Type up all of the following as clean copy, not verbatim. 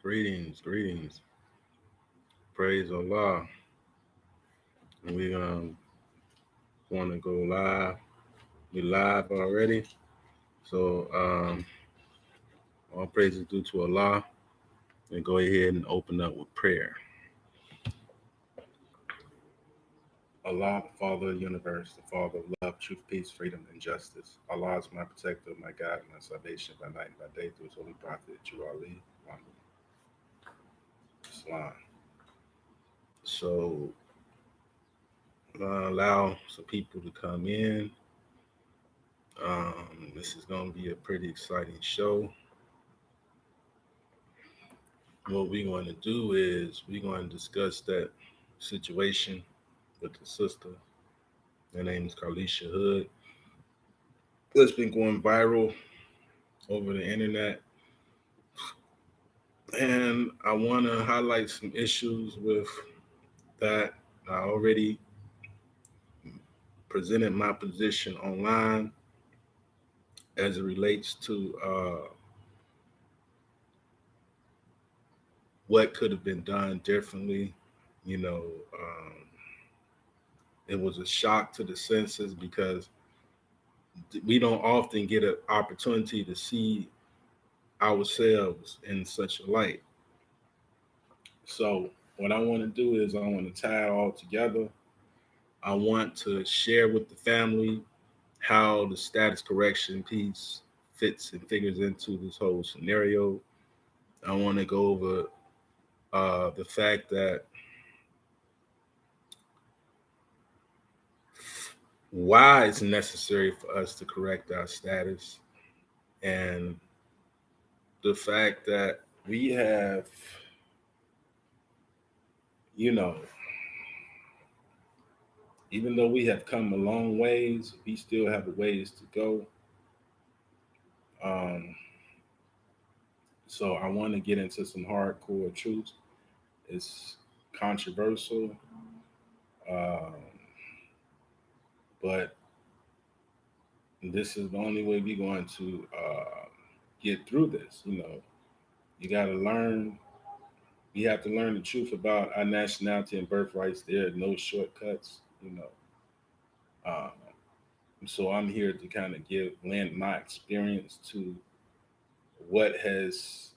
Greetings. Praise Allah. And we want to go live. We live already. So all praises due to Allah. And go ahead and open up with prayer. Allah, the Father of the universe, the Father of love, truth, peace, freedom, and justice. Allah is my protector, my God, my salvation by night and by day through his holy prophet, True Ali, Islam. So allow some people to come in. This is going to be a pretty exciting show. What we're going to do is we're going to discuss that situation with the sister. Her name is Carlisha Hood. It's been going viral over the internet. And I want to highlight some issues with that. I already presented my position online as it relates to what could have been done differently. You know, it was a shock to the senses because we don't often get an opportunity to see ourselves in such a light. So, what I want to do is I want to tie it all together. I want to share with the family how the status correction piece fits and figures into this whole scenario. I want to go over the fact that why it's necessary for us to correct our status and the fact that we have, you know, even though we have come a long ways, we still have a ways to go. Um, so I want to get into some hardcore truths. It's controversial, um, but this is the only way we're going to get through this. You know, you got to learn. We have to learn the truth about our nationality and birthrights. There are no shortcuts. You know, so I'm here to kind of lend my experience to what has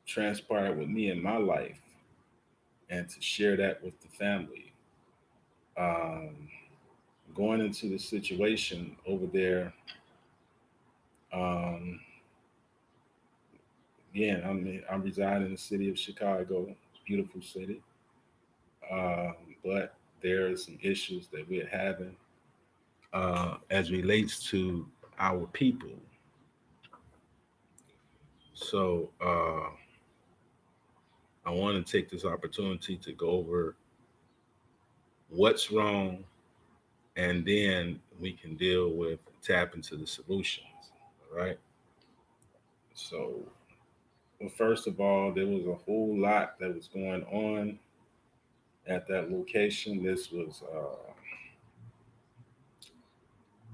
transpired with me in my life and to share that with the family. Um, Going into the situation over there, um, again, I reside in the city of Chicago. It's a beautiful city, um, but there are some issues that we're having as relates to our people. So I want to take this opportunity to go over what's wrong, and then we can deal with tap into the solutions. All right. So, well, first of all, there was a whole lot that was going on at that location. This was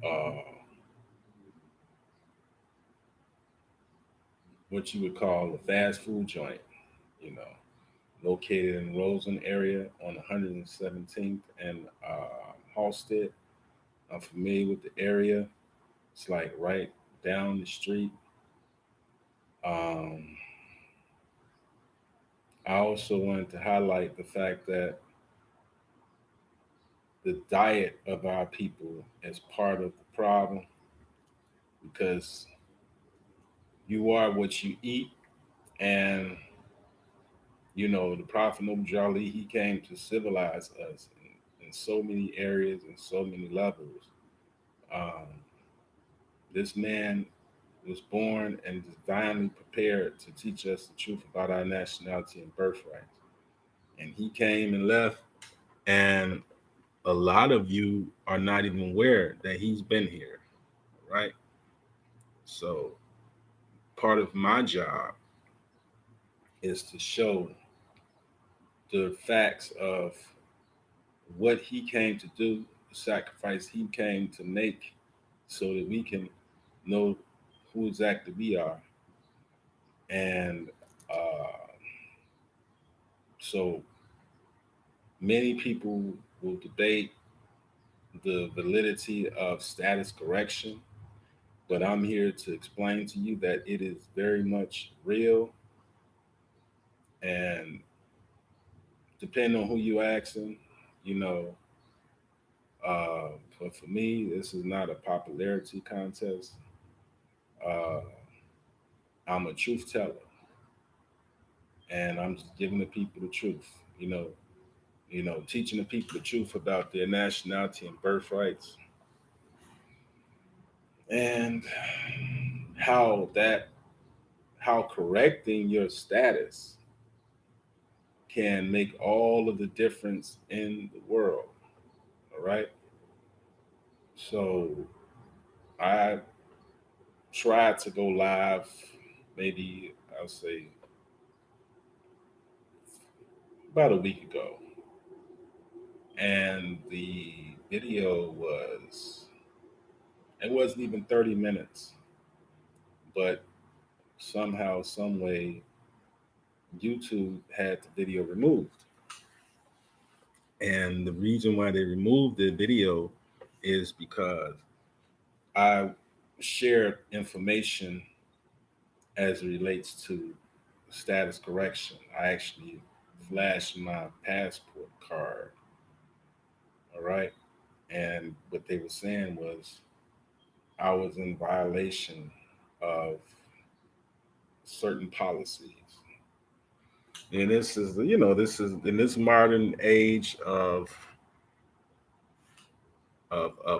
uh, what you would call a fast food joint, you know, located in Roseland area on 117th and Halstead. I'm familiar with the area. It's like right down the street. Um, I also wanted to highlight the fact that the diet of our people is part of the problem because you are what you eat. And, you know, the Prophet Noble Jali, he came to civilize us in so many areas and so many levels. Um, this man was born and divinely prepared to teach us the truth about our nationality and birthright. And he came and left, and a lot of you are not even aware that he's been here, right? So part of my job is to show the facts of what he came to do, the sacrifice he came to make, so that we can know who exactly we are. And So many people will debate the validity of status correction, but I'm here to explain to you that it is very much real. And depending on who you asking, you know, but for me, this is not a popularity contest. Uh, I'm a truth teller, and I'm just giving the people the truth. You know, teaching the people the truth about their nationality and birthrights, and how that how correcting your status can make all of the difference in the world. All right. So I tried to go live maybe I'll say about a week ago. And the video it wasn't even 30 minutes, but somehow, some way, YouTube had the video removed. And the reason why they removed the video is because I shared information as it relates to status correction. I actually flashed my passport card, all right? And what they were saying was I was in violation of certain policies. And this is, this is in this modern age of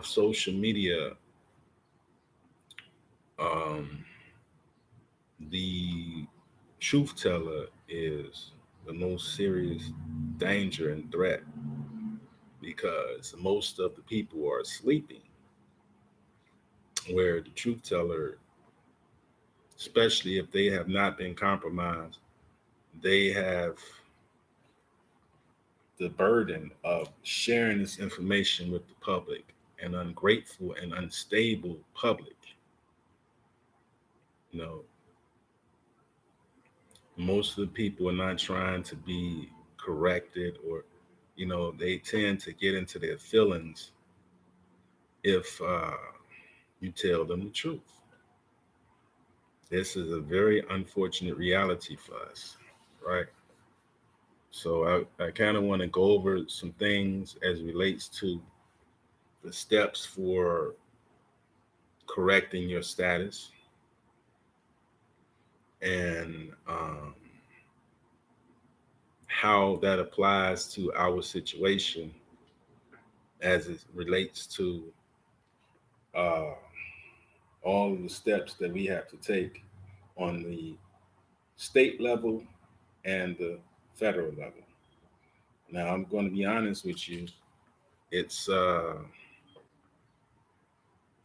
social media, um, the truth teller is the most serious danger and threat because most of the people are sleeping, where the truth teller, especially if they have not been compromised, they have the burden of sharing this information with the public, an ungrateful and unstable public. You know, most of the people are not trying to be corrected, or they tend to get into their feelings if you tell them the truth. This is a very unfortunate reality for us, right? So I kind of want to go over some things as relates to the steps for correcting your status, and how that applies to our situation as it relates to uh, all of the steps that we have to take on the state level and the federal level. Now, I'm going to be honest with you. It's uh,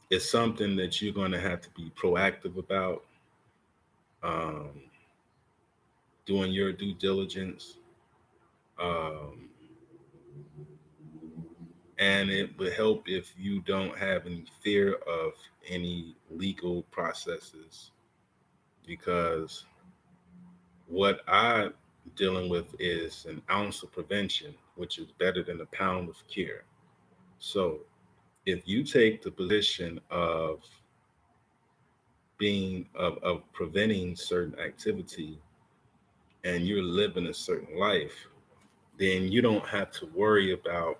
it's something that you're going to have to be proactive about, um, doing your due diligence, um, and it would help if you don't have any fear of any legal processes, because what I'm dealing with is an ounce of prevention, which is better than a pound of cure. So if you take the position of of preventing certain activity and you're living a certain life, then you don't have to worry about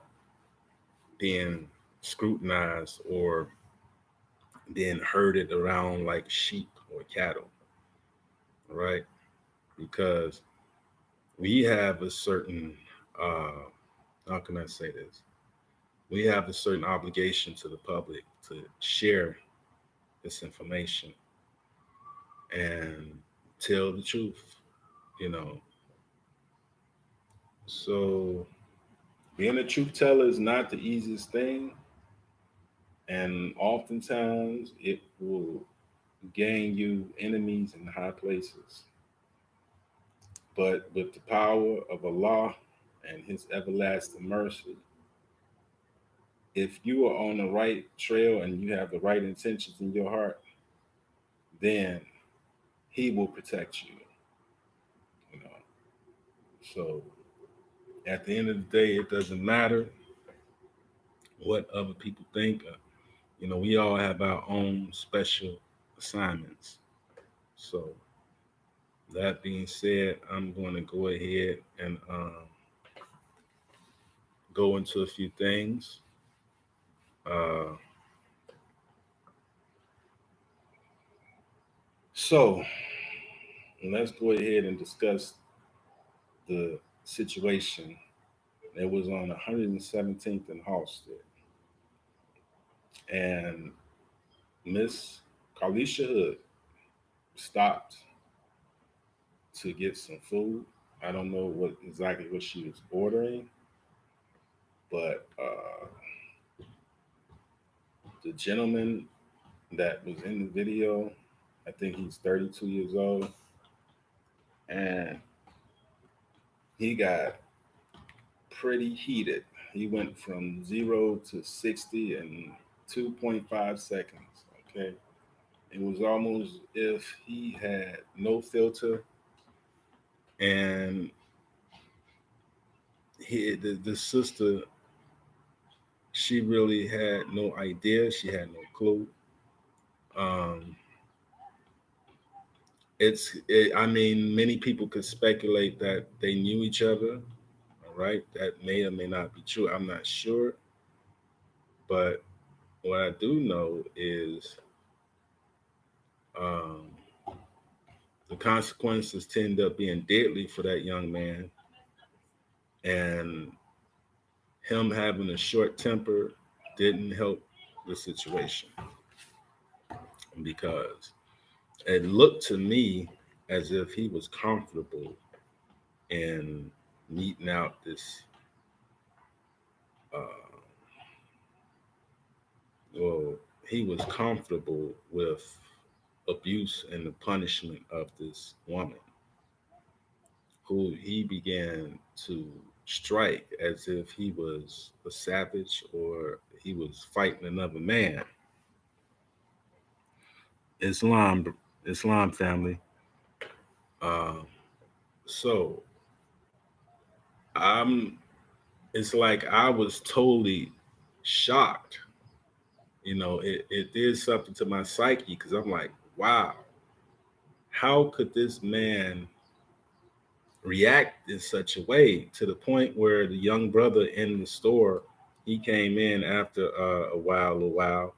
being scrutinized or being herded around like sheep or cattle, right? Because we have a certain, how can I say this? We have a certain obligation to the public to share this information and tell the truth, you know. So being a truth teller is not the easiest thing, and oftentimes it will gain you enemies in high places. But with the power of Allah and His everlasting mercy, if you are on the right trail and you have the right intentions in your heart, then He will protect you. You know, so At the end of the day, it doesn't matter what other people think. We all have our own special assignments. So that being said, I'm going to go ahead and go into a few things. Uh, so let's go ahead and discuss the situation that was on 117th and Halsted. And Miss Carlisha Hood stopped to get some food. I don't know what she was ordering, but the gentleman that was in the video, I think he's 32 years old, and he got pretty heated. He went from 0 to 60 in 2.5 seconds. Okay. It was almost if he had no filter, and the sister, she really had no idea. She had no clue. Um, I mean, many people could speculate that they knew each other. All right. That may or may not be true. I'm not sure. But what I do know is um, the consequences tend up being deadly for that young man. And him having a short temper didn't help the situation because it looked to me as if he was comfortable in meeting out this, uh, well, he was comfortable with abuse and the punishment of this woman who he began to strike as if he was a savage or he was fighting another man. Islam, Islam family. Uh, so I'm. It's like I was totally shocked. It did something to my psyche because I'm like, wow, how could this man react in such a way to the point where the young brother in the store, he came in after a while,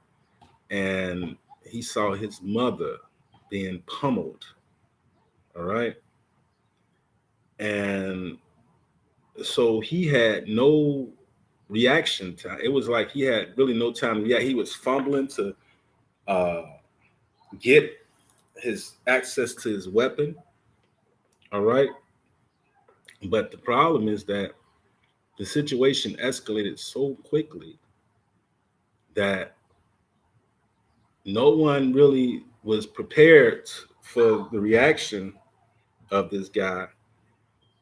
and he saw his mother being pummeled. All right. And so he had no reaction time. It was like he had really no time to react. He was fumbling to uh, get his access to his weapon. All right. But the problem is that the situation escalated so quickly that no one really was prepared for the reaction of this guy.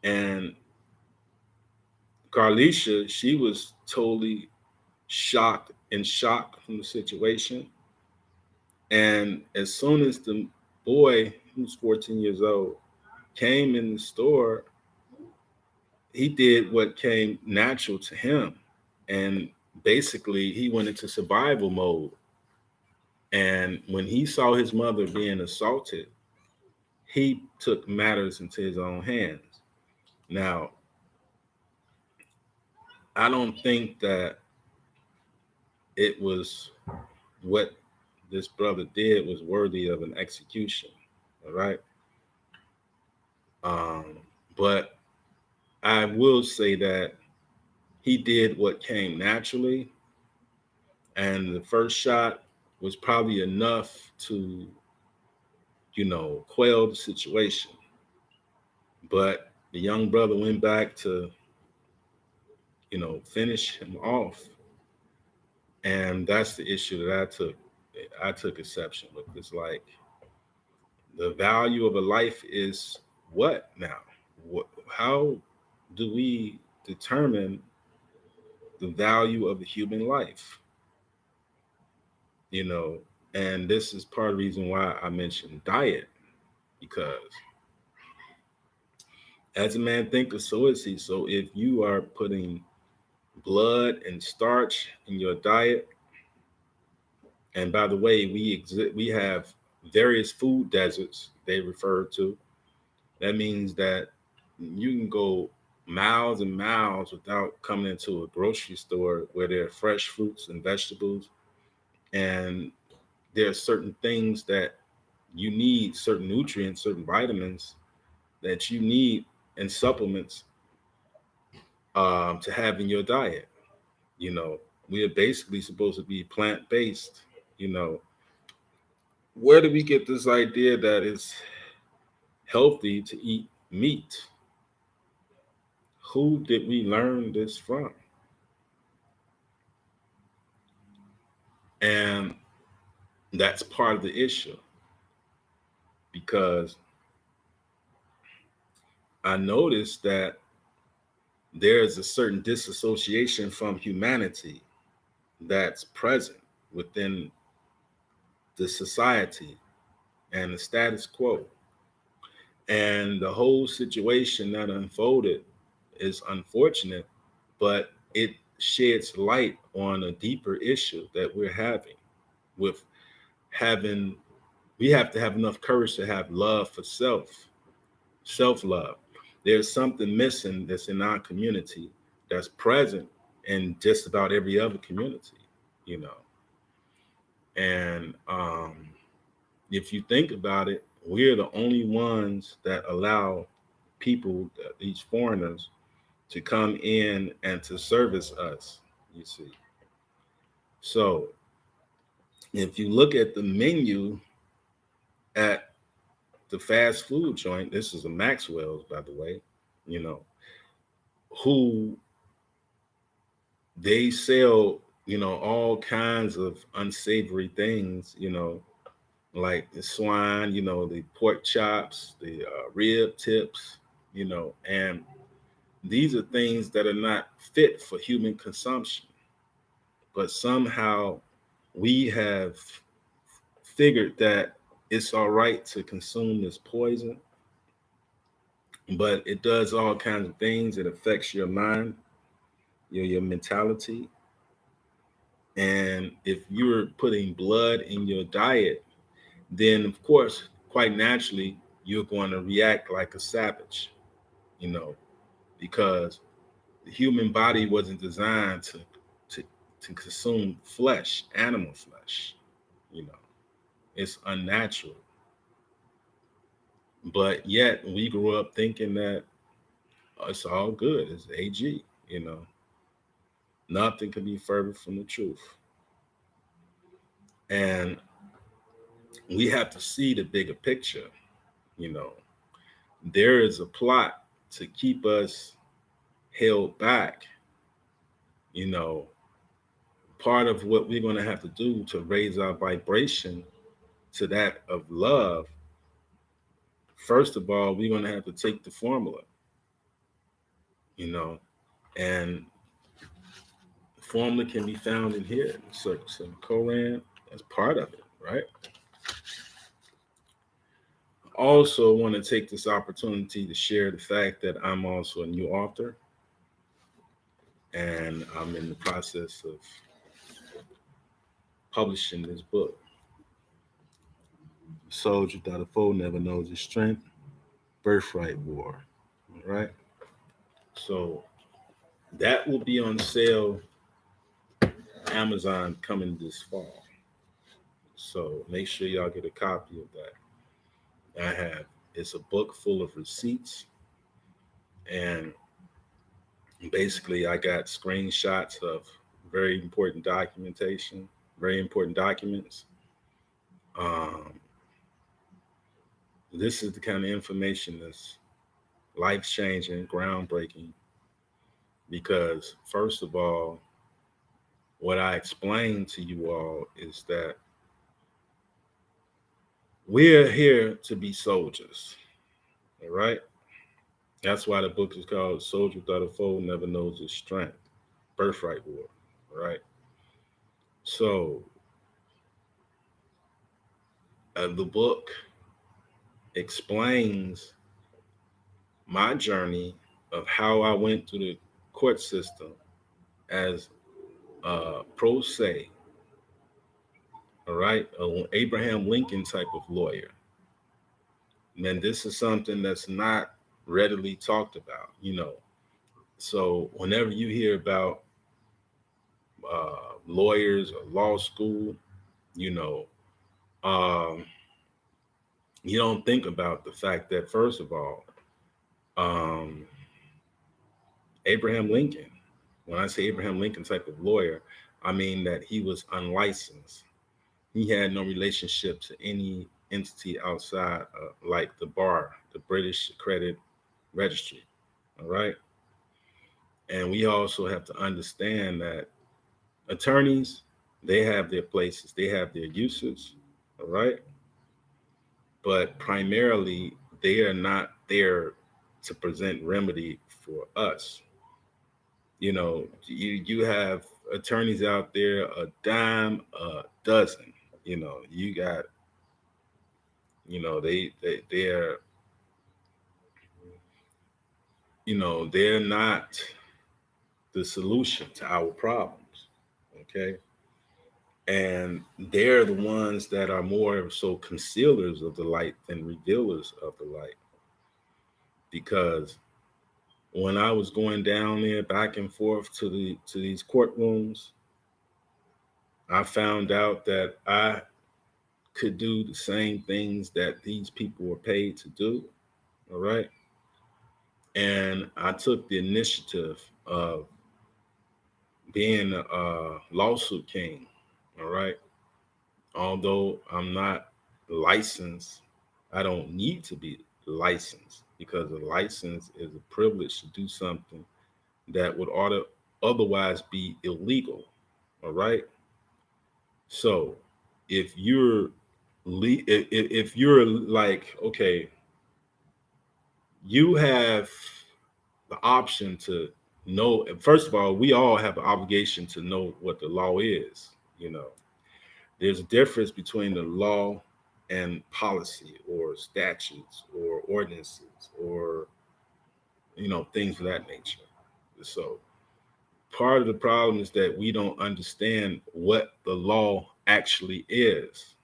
And Carlisha, she was totally shocked and shocked from the situation. And as soon as the boy, who's 14 years old, came in the store, he did what came natural to him. And basically, he went into survival mode. And when he saw his mother being assaulted, he took matters into his own hands. Now, I don't think that it was what this brother did was worthy of an execution. All right. Um, but I will say that he did what came naturally, and the first shot was probably enough to, quell the situation. But the young brother went back to, finish him off, and that's the issue that I took exception with. It's like the value of a life is what now? How do we determine the value of the human life? you know, and this is part of the reason why I mentioned diet, because As a man thinketh, so is he. So if you are putting blood and starch in your diet, and by the way, we have various food deserts they refer to. That means that you can go miles and miles without coming into a grocery store where there are fresh fruits and vegetables, and there are certain things that you need, certain nutrients, certain vitamins that you need and supplements to have in your diet. You know, we are basically supposed to be plant based. You know, where do we get this idea that it's healthy to eat meat? Who did we learn this from? And that's part of the issue because I noticed that there's a certain disassociation from humanity that's present within the society and the status quo. And the whole situation that unfolded is unfortunate, but it sheds light on a deeper issue that we're having with having, we have to have enough courage to have love for self love. There's something missing that's in our community that's present in just about every other community, you know. And if you think about it, we're the only ones that allow people, these foreigners, to come in and to service us, you see. So if you look at the menu at the fast food joint, this is a Maxwell's, by the way, you know, who they sell, you know, all kinds of unsavory things, you know, like the swine, you know, the pork chops, the rib tips, you know, and these are things that are not fit for human consumption. But somehow we have figured that it's all right to consume this poison, but it does all kinds of things. It affects your mind, your mentality. And if you're putting blood in your diet, then of course, quite naturally, you're going to react like a savage, you know, because the human body wasn't designed to to consume flesh, animal flesh, you know. It's unnatural. But yet we grew up thinking that it's all good. It's AG, you know. Nothing can be further from the truth. And we have to see the bigger picture, you know. There is a plot to keep us held back, you know. Part of what we're going to have to do to raise our vibration to that of love, first of all, we're going to have to take the formula, you know, and the formula can be found in here. So, Koran, that's part of it, right? Also, want to take this opportunity to share the fact that I'm also a new author, and I'm in the process of publishing this book. Soldier without a foe never knows his strength. Birthright War. All right. So that will be on sale Amazon coming this fall. So make sure y'all get a copy of that. I have, it's a book full of receipts, and basically I got screenshots of very important documentation, very important documents. Um, this is the kind of information that's life changing, groundbreaking, because first of all, what I explained to you all is that we're here to be soldiers. All right. That's why the book is called Soldier Without a Foe Never Knows His Strength. Birthright War. All right. So the book explains my journey of how I went through the court system as a pro se, all right, an Abraham Lincoln type of lawyer. Man, this is something that's not readily talked about, you know. So whenever you hear about lawyers or law school, you know, um, you don't think about the fact that first of all, um, Abraham Lincoln. When I say Abraham Lincoln type of lawyer, I mean that he was unlicensed. He had no relationship to any entity outside, like the bar, the British Credit Registry. All right. And we also have to understand that attorneys, they have their places, they have their uses. All right. But primarily, they are not there to present remedy for us. You know, you have attorneys out there a dime a dozen. You know, you got, you know, they're, you know, they're not the solution to our problems. Okay. And they're the ones that are more so concealers of the light than revealers of the light. Because when I was going down there back and forth to these courtrooms, I found out that I could do the same things that these people were paid to do. All right. And I took the initiative of being a lawsuit king. All right. Although I'm not licensed, I don't need to be licensed because a license is a privilege to do something that would otherwise be illegal. All right. So if you're if you're like, okay, you have the option to know. First of all, we all have an obligation to know what the law is. You know, there's a difference between the law and policy or statutes or ordinances or, you know, things of that nature. So part of the problem is that we don't understand what the law actually is.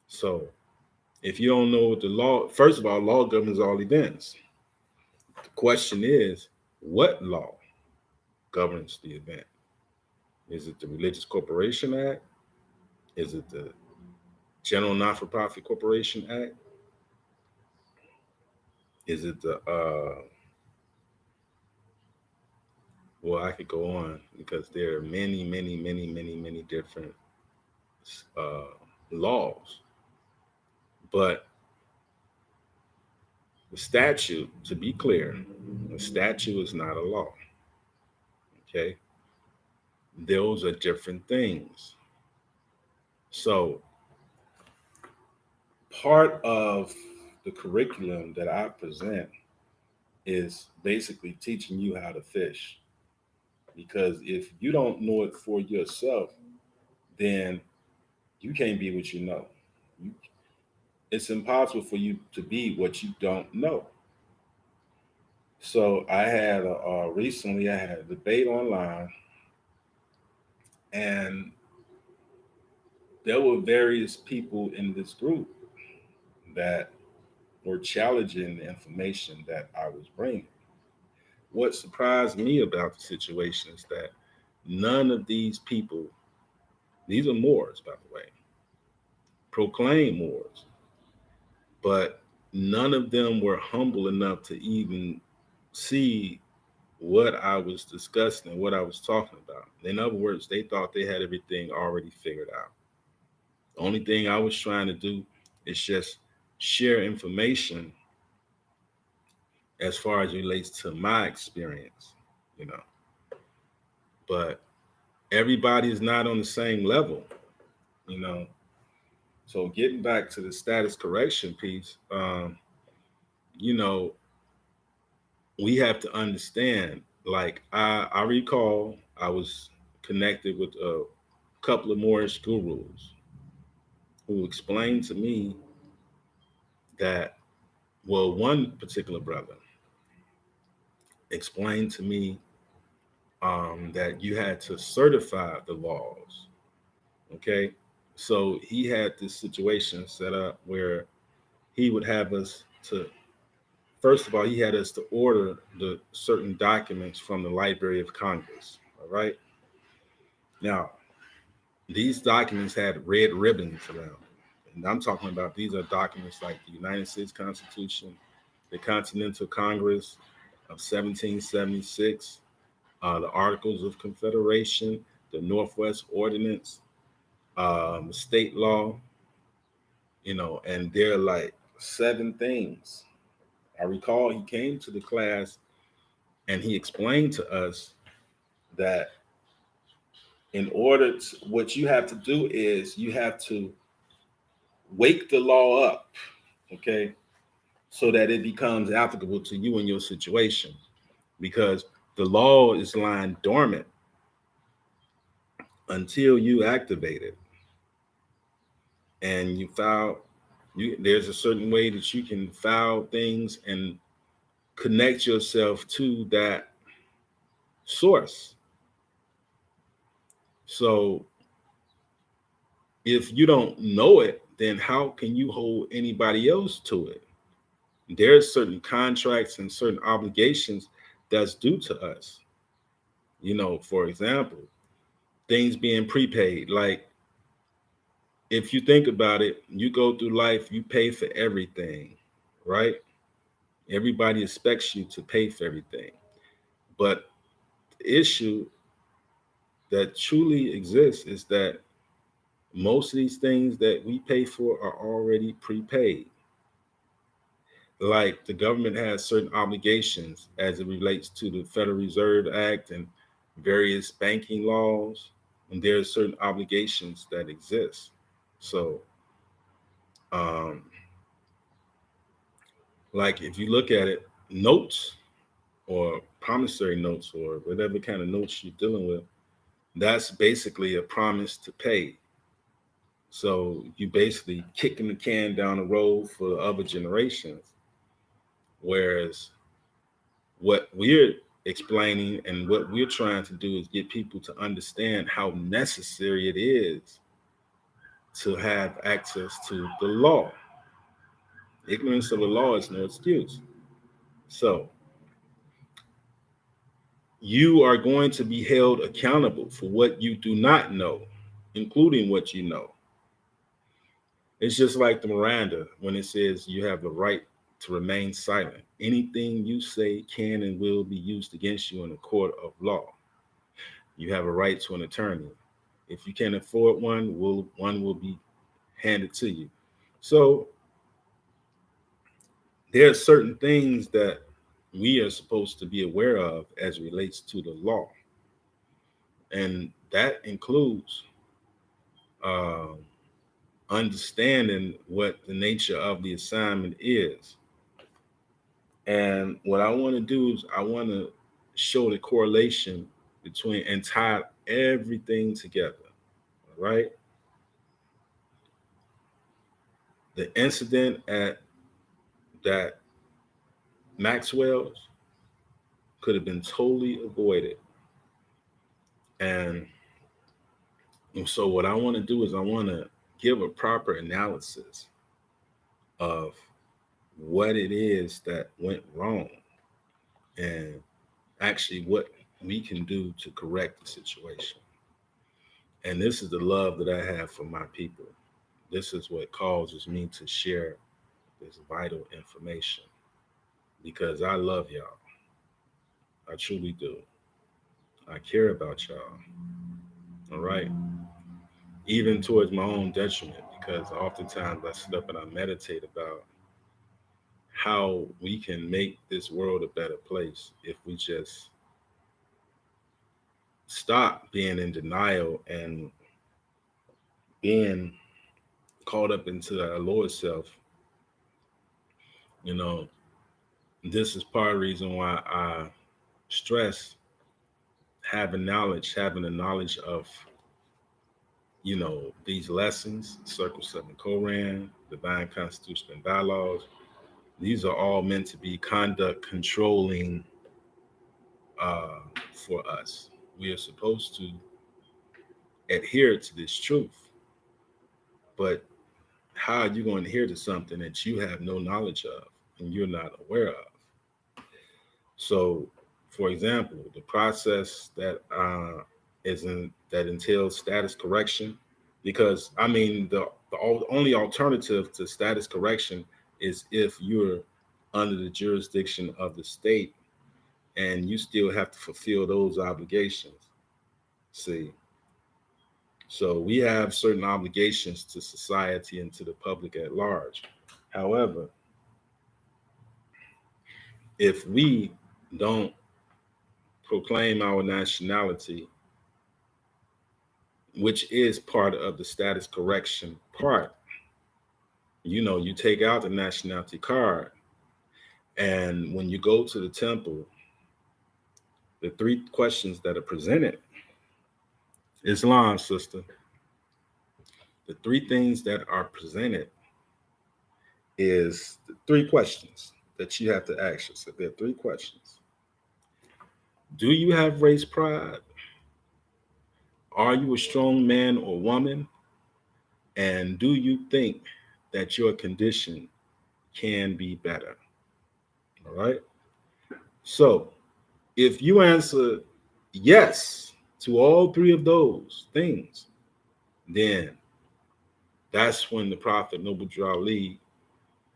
So if you don't know what the law, first of all, law governs all events. The question is, what law governs the event? Is it the Religious Corporation Act? Is it the General Not-for-Profit Corporation Act? Is it the well, I could go on because there are many different laws. But the statute, to be clear, a statute is not a law. Okay, those are different things. So part of the curriculum that I present is basically teaching you how to fish. Because if you don't know it for yourself, then you can't be what you know. You, it's impossible for you to be what you don't know. So I had recently I had a debate online, and there were various people in this group that were challenging the information that I was bringing. What surprised me about the situation is that none of these people, these are Moors, by the way, proclaim Moors, but none of them were humble enough to even see what I was discussing and what I was talking about. In other words, they thought they had everything already figured out. The only thing I was trying to do is just share information as far as relates to my experience, you know. But everybody is not on the same level, you know. So getting back to the status correction piece, you know, we have to understand. Like I recall, I was connected with a couple of Moorish gurus who explained to me that, well, one particular brother. explained to me that you had to certify the laws. Okay. So he had this situation set up where he would have us to, first of all, he had us to order the certain documents from the Library of Congress. All right. Now, these documents had red ribbons around them. And I'm talking about these are documents like the United States Constitution, the Continental Congress of 1776, the Articles of Confederation, the Northwest Ordinance, state law, and they're like seven things. I recall he came to the class and he explained to us that in order to, what you have to do is you have to wake the law up, okay, so that it becomes applicable to you and your situation. Because the law is lying dormant until you activate it and you file. There's a certain way that you can file things and connect yourself to that source. So if you don't know it, then how can you hold anybody else to it? There's certain contracts and certain obligations that's due to us. For example, things being prepaid. Like, if you think about it, you go through life, you pay for everything, right? Everybody expects you to pay for everything. But the issue that truly exists is that most of these things that we pay for are already prepaid. Like, the government has certain obligations as it relates to the Federal Reserve Act and various banking laws, and there are certain obligations that exist. So, um, like, if you look at it, notes or promissory notes or whatever kind of notes you're dealing with, that's basically a promise to pay. So you basically kicking the can down the road for the other generations. Whereas what we're explaining and what we're trying to do is get people to understand how necessary it is to have access to the law. Ignorance of the law is no excuse. So you are going to be held accountable for what you do not know, including what you know. It's just like the Miranda when it says you have the right to remain silent. Anything you say can and will be used against you in a court of law. You have a right to an attorney. If you can't afford one will be handed to you. So there are certain things that we are supposed to be aware of as it relates to the law, and that includes uh, understanding what the nature of the assignment is. And what I want to do is I want to show the correlation between and tie everything together. All right. The incident at that Maxwell's could have been totally avoided. And so what I want to do is I want to give a proper analysis of what it is that went wrong and actually what we can do to correct the situation. And this is the love that I have for my people. This is what causes me to share this vital information because I love y'all. I truly do. I care about y'all. All right. Even towards my own detriment, because oftentimes I sit up and I meditate about how we can make this world a better place if we just stop being in denial and being caught up into our lower self. You know, this is part of the reason why I stress having the knowledge of, these lessons, Circle 7 Koran, Divine Constitution and Bylaws. These are all meant to be conduct controlling for us. We are supposed to adhere to this truth. But how are you going to adhere to something that you have no knowledge of and you're not aware of? So, for example, the process that that entails status correction, because I mean the only alternative to status correction is if you're under the jurisdiction of the state and you still have to fulfill those obligations. See, so we have certain obligations to society and to the public at large. However, if we don't proclaim our nationality, which is part of the status correction part, you take out the nationality card, and when you go to the temple, the three questions that are presented, Islam, sister, the three things that are presented is the three questions that you have to ask yourself. There are three questions. Do you have race pride? Are you a strong man or woman? And do you think that your condition can be better? All right. So if you answer yes to all three of those things, then that's when the Prophet Noble Drew Ali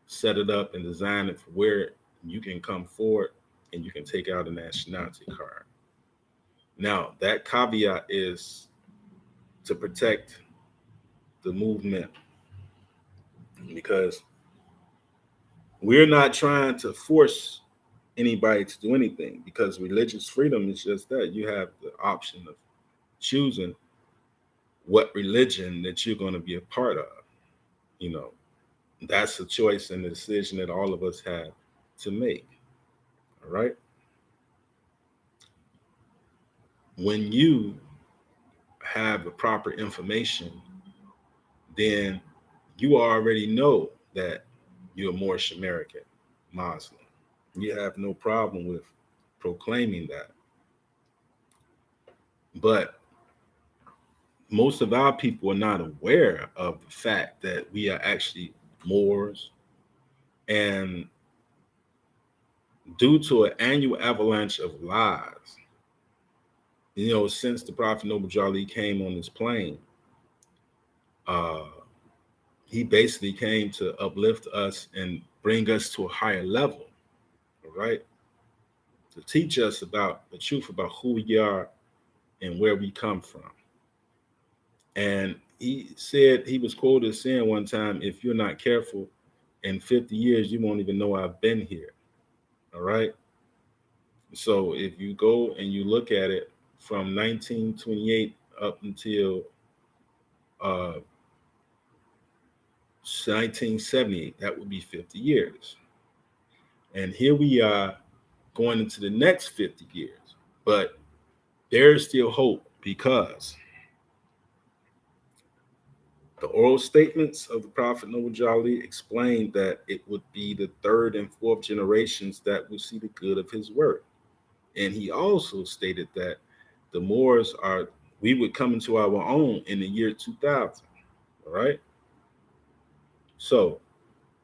set it up and designed it for where you can come forward and you can take out a nationality card. Now, that caveat is to protect the movement, because we're not trying to force anybody to do anything, because religious freedom is just that. You have the option of choosing what religion that you're going to be a part of. You know, that's a choice and a decision that all of us have to make. All right. When you have the proper information, then you already know that you're Moorish American Muslim. You have no problem with proclaiming that. But most of our people are not aware of the fact that we are actually Moors. And due to an annual avalanche of lies, since the Prophet Noble Drew Ali came on this plane, uh, he basically came to uplift us and bring us to a higher level, all right? To teach us about the truth about who we are and where we come from. And he said, he was quoted as saying one time, if you're not careful, in 50 years, you won't even know I've been here, all right? So if you go and you look at it from 1928 up until 1978, that would be 50 years. And here we are going into the next 50 years. But there's still hope, because the oral statements of the Prophet Noble Drew Ali explained that it would be the third and fourth generations that would see the good of his work. And he also stated that the Moors we would come into our own in the year 2000. All right. So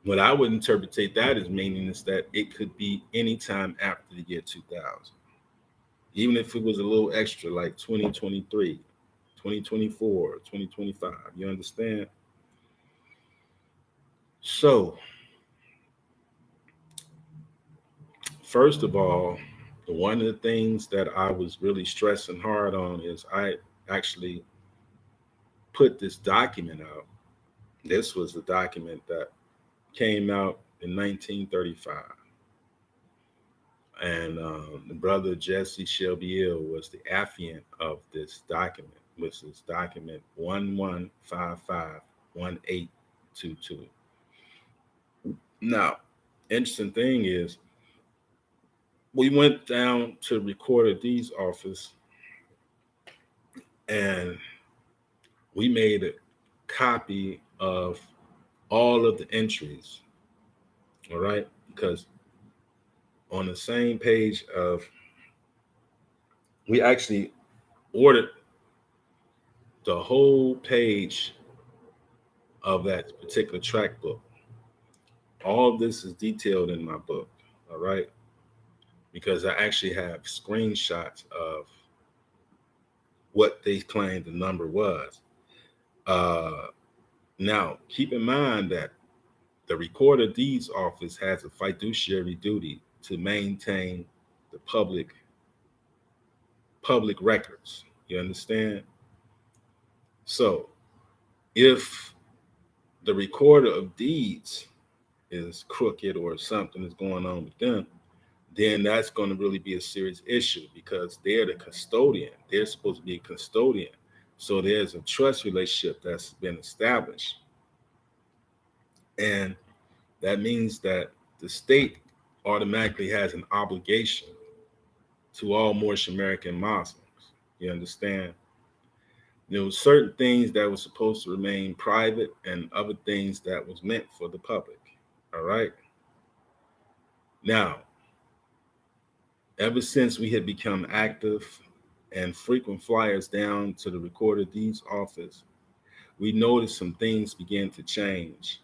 what I would interpret that as meaning is that it could be any time after the year 2000, even if it was a little extra, like 2023, 2024, 2025. You understand? So, first of all, one of the things that I was really stressing hard on is I actually put this document out. This was the document that came out in 1935. And the brother Jesse Shelby Ill was the affiant of this document, which is document 11551822. Now, interesting thing is, we went down to Recorder D's office and we made a copy of all of the entries. All right, because on the same page of We actually ordered the whole page of that particular track book. All of this is detailed in my book, all right? Because I actually have screenshots of what they claimed the number was. Uh, Now, keep in mind that the Recorder Deeds Office has a fiduciary duty to maintain the public records. You understand? So, if the Recorder of Deeds is crooked or something is going on with them, then that's going to really be a serious issue because they're the custodian. They're supposed to be a custodian. So there's a trust relationship that's been established. And that means that the state automatically has an obligation to all Moorish American Muslims. You understand? There were certain things that were supposed to remain private and other things that was meant for the public. All right. Now, ever since we had become active and frequent flyers down to the Recorder Deeds Office, we noticed some things began to change.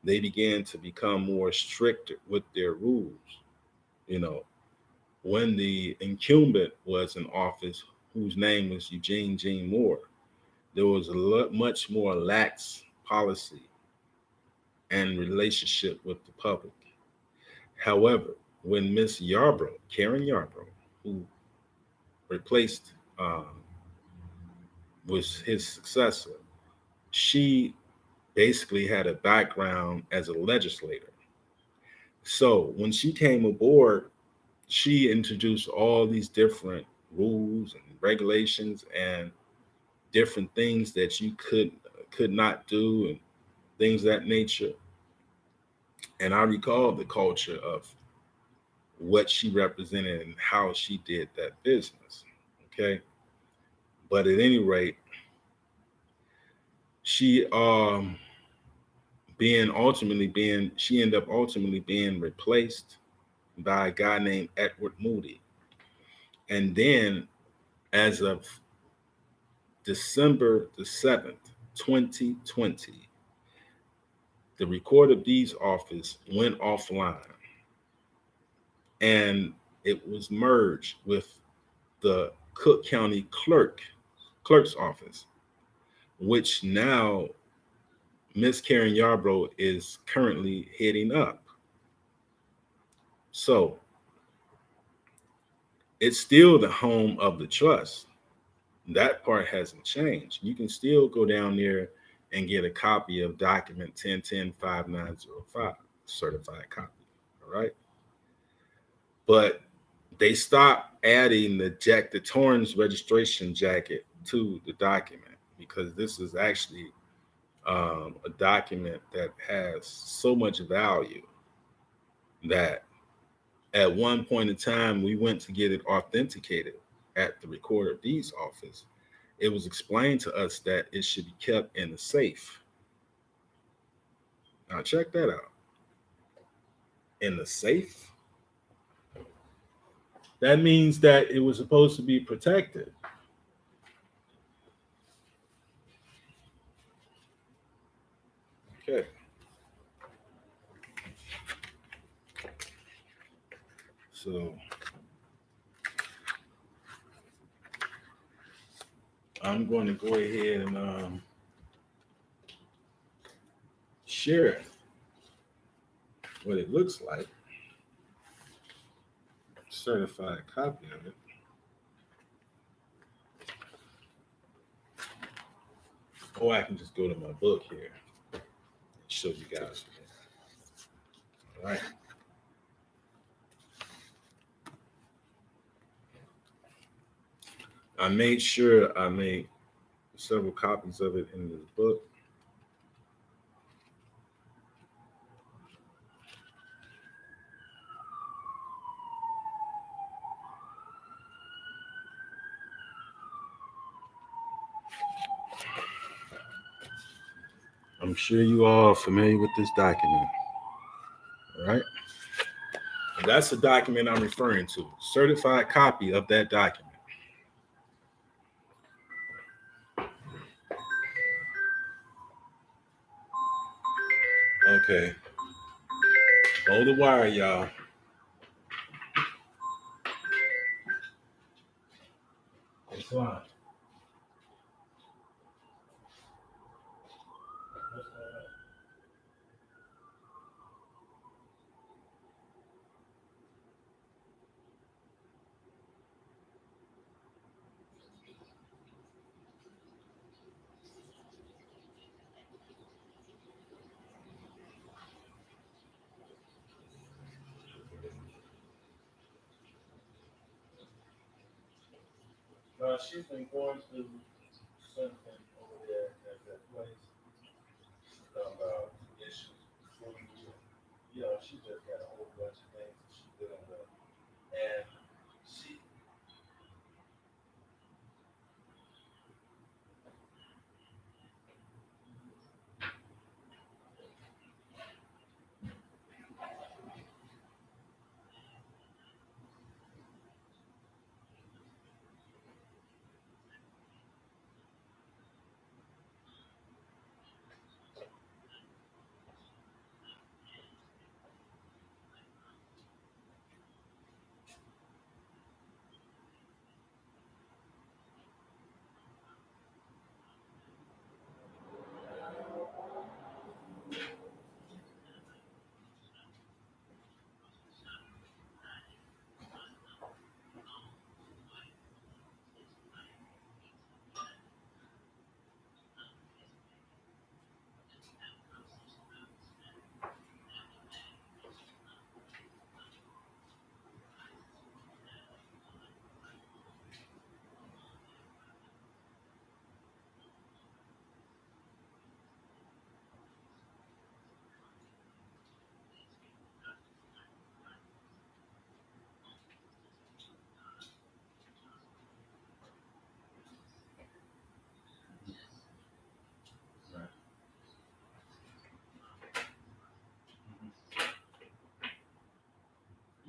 They began to become more stricter with their rules. You know, when the incumbent was in office, whose name was Eugene Jean Moore, there was much more lax policy and relationship with the public. However, when Miss Yarbrough, Karen Yarbrough, who replaced was his successor, she basically had a background as a legislator. So when she came aboard, she introduced all these different rules and regulations and different things that you could not do and things of that nature. And I recall the culture of what she represented and how she did that business. Okay. But at any rate, she she ended up ultimately being replaced by a guy named Edward Moody. And then as of December the 7th, 2020, the Recorder of Deeds office went offline and it was merged with the Cook County clerk's office, which now Miss Karen Yarbrough is currently heading up. So it's still the home of the trust. That part hasn't changed. You can still go down there and get a copy of document 10105905, certified copy. All right. But they stopped adding the Jack the Torrance registration jacket to the document because this is actually a document that has so much value that at one point in time we went to get it authenticated at the Recorder of Deeds office. It was explained to us that it should be kept in the safe. Now check that out. In the safe? That means that it was supposed to be protected. Okay. So I'm going to go ahead and share what it looks like. Certified copy of it. Or I can just go to my book here and show you guys. All right. I made sure I made several copies of it in this book. I'm sure you all are familiar with this document. All right. And that's the document I'm referring to. Certified copy of that document. Okay. Hold the wire, y'all. It's fine. She's been going through something over there at that place. She's talking about issues with food. You know, she just got a whole bunch of things that she's dealing with. And she,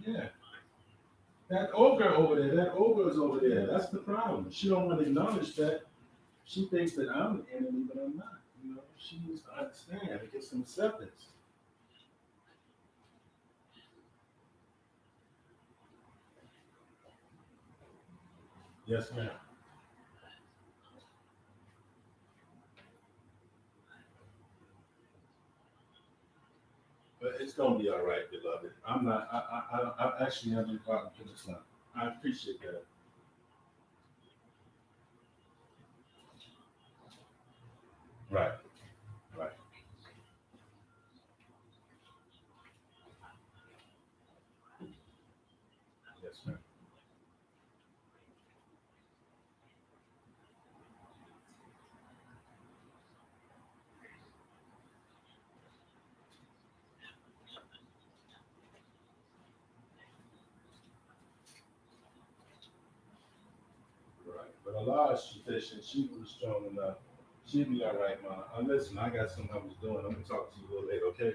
yeah, that ogre over there, that ogre is over there. That's the problem. She don't want to acknowledge that. She thinks that I'm the enemy, but I'm not. You know, she needs to understand and get some acceptance. Yes, ma'am. But it's gonna be all right, beloved. I'm not. I actually have no problem with this now. I appreciate that. Right. Right. Yes, ma'am. Right. But Allah, she said she was strong enough. She'll be all right, ma. Listen, I got something I was doing. I'm gonna talk to you a little later, okay?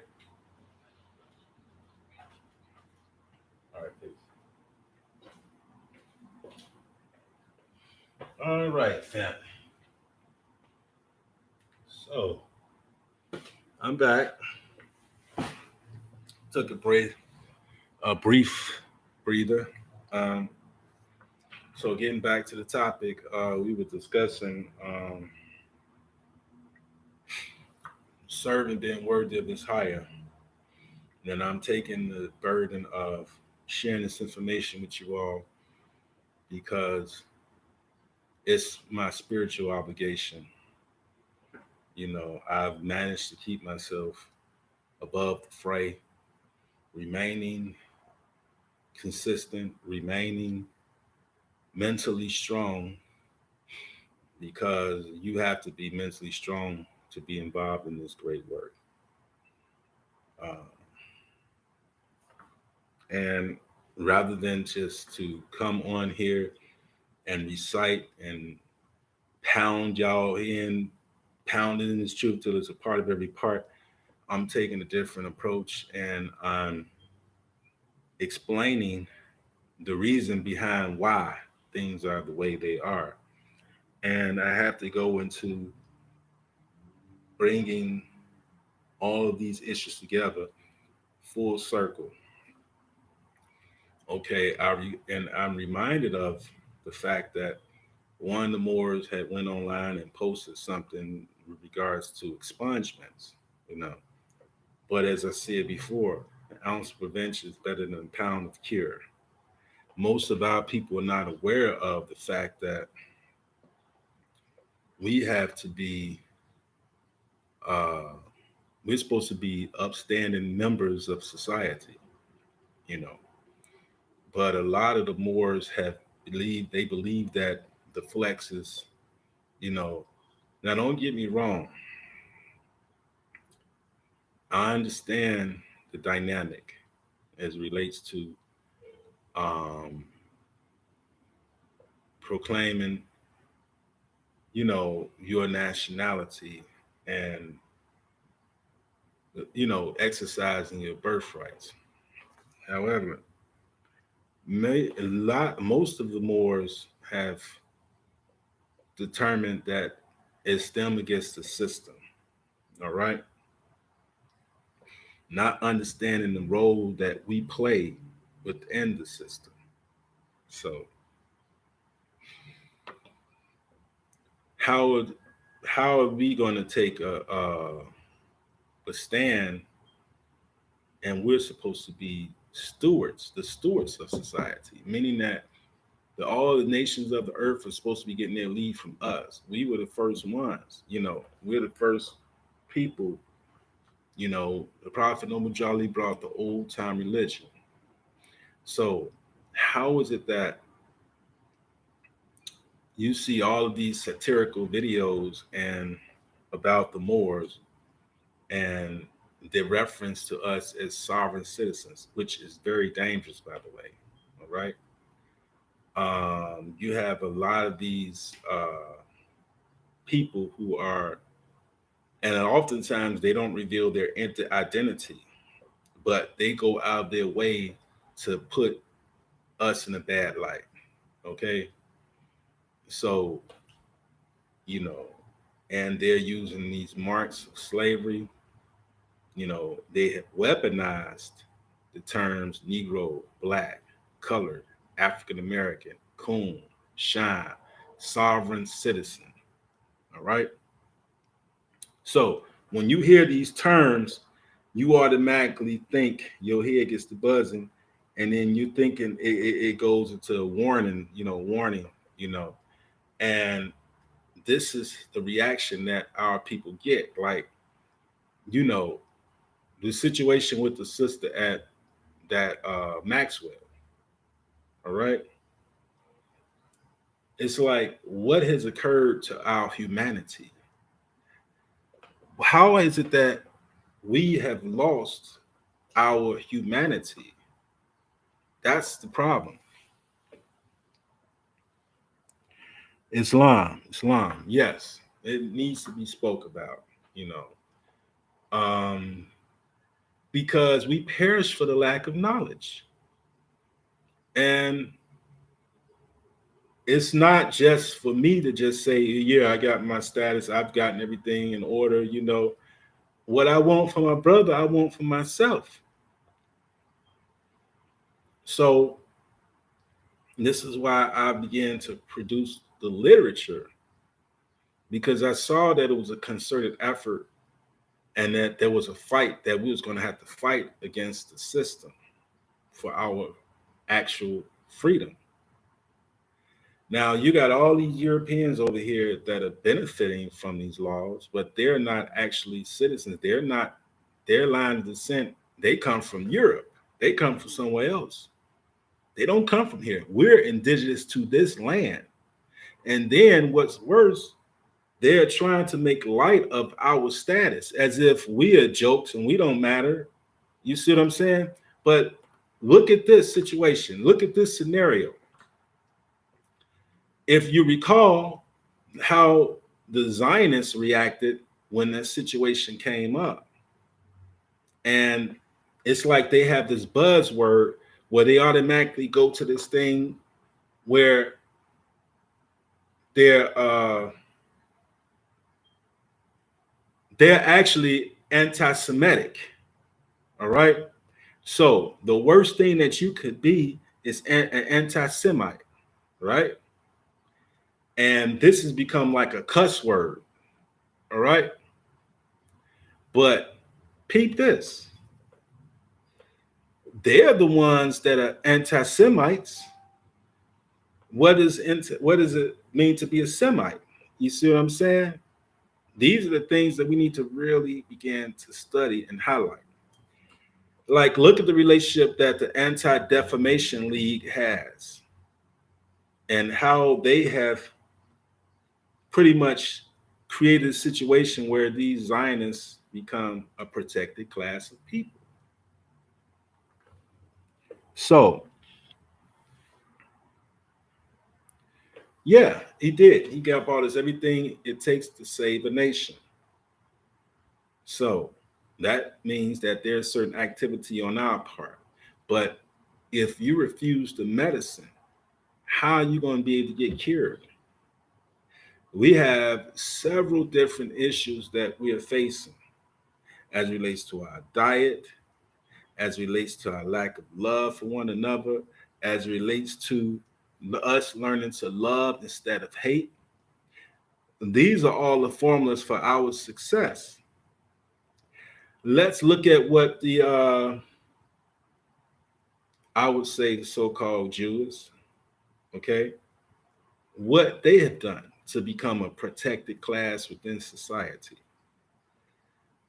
All right, peace. All right, family. So I'm back. Took a brief breather. Um, so getting back to the topic, we were discussing serving being worthy of this higher. And I'm taking the burden of sharing this information with you all because it's my spiritual obligation. You know, I've managed to keep myself above the fray, remaining consistent, remaining mentally strong because you have to be mentally strong to be involved in this great work. Uh, and rather than just to come on here and recite and pound y'all in, pounding this truth till it's a part of every part, I'm taking a different approach and I'm explaining the reason behind why things are the way they are. And I have to go into bringing all of these issues together, full circle. Okay, I'm reminded of the fact that one of the Moors had went online and posted something with regards to expungements, you know. But as I said before, an ounce of prevention is better than a pound of cure. Most of our people are not aware of the fact that we have to be, uh, we're supposed to be upstanding members of society, you know. But a lot of the Moors they believe that the flex is, you know. Now don't get me wrong, I understand the dynamic as it relates to um, proclaiming, your nationality and, exercising your birthrights. However, most of the Moors have determined that it's them against the system. All right, not understanding the role that we play within the system. So how would how are we going to take a stand, and we're supposed to be stewards, the stewards of society, meaning that all the nations of the earth are supposed to be getting their lead from us. We were the first ones, we're the first people. The Prophet Noble Jolly brought the old time religion. So how is it that you see all of these satirical videos and about the Moors, and the reference to us as sovereign citizens, which is very dangerous, by the way. All right. You have a lot of these people who are, and oftentimes they don't reveal their identity, but they go out of their way to put us in a bad light. Okay. So, you know, and they're using these marks of slavery. They have weaponized the terms Negro, Black, Colored, African American, Coon, Shine, Sovereign Citizen. All right. So when you hear these terms, you automatically think your head gets to buzzing, and then you're thinking it goes into a warning, you know, and this is the reaction that our people get. Like, you know, the situation with the sister at that Maxwell. All right. It's like, what has occurred to our humanity? How is it that we have lost our humanity? That's the problem. Islam, yes, it needs to be spoke about, you know, because we perish for the lack of knowledge. And it's not just for me to just say, yeah, I got my status, I've gotten everything in order, What I want for my brother, I want for myself. So this is why I began to produce the literature, because I saw that it was a concerted effort, and that there was a fight that we was going to have to fight against the system for our actual freedom. Now you got all these Europeans over here that are benefiting from these laws, but they're not actually citizens. They're not, their line of descent, they come from Europe. They come from somewhere else. They don't come from here. We're indigenous to this land. And then what's worse, they're trying to make light of our status as if we are jokes and we don't matter. You see what I'm saying? But look at this situation. Look at this scenario. If you recall how the Zionists reacted when that situation came up, and it's like they have this buzzword where they automatically go to this thing where they're they're actually anti-Semitic. All right. So the worst thing that you could be is an anti-Semite, right? And this has become like a cuss word. All right. But peep this. They're the ones that are anti-Semites. What does it mean to be a Semite? You see what I'm saying? These are the things that we need to really begin to study and highlight. Like, look at the relationship that the Anti-Defamation League has and how they have pretty much created a situation where these Zionists become a protected class of people. So, yeah, he did. He got bought us everything it takes to save a nation. So, that means that there's certain activity on our part. But if you refuse the medicine, how are you going to be able to get cured? We have several different issues that we are facing as relates to our diet, as relates to our lack of love for one another, as relates to us learning to love instead of hate. These are all the formulas for our success. Let's look at what the I would say the so-called Jews, okay, what they have done to become a protected class within society.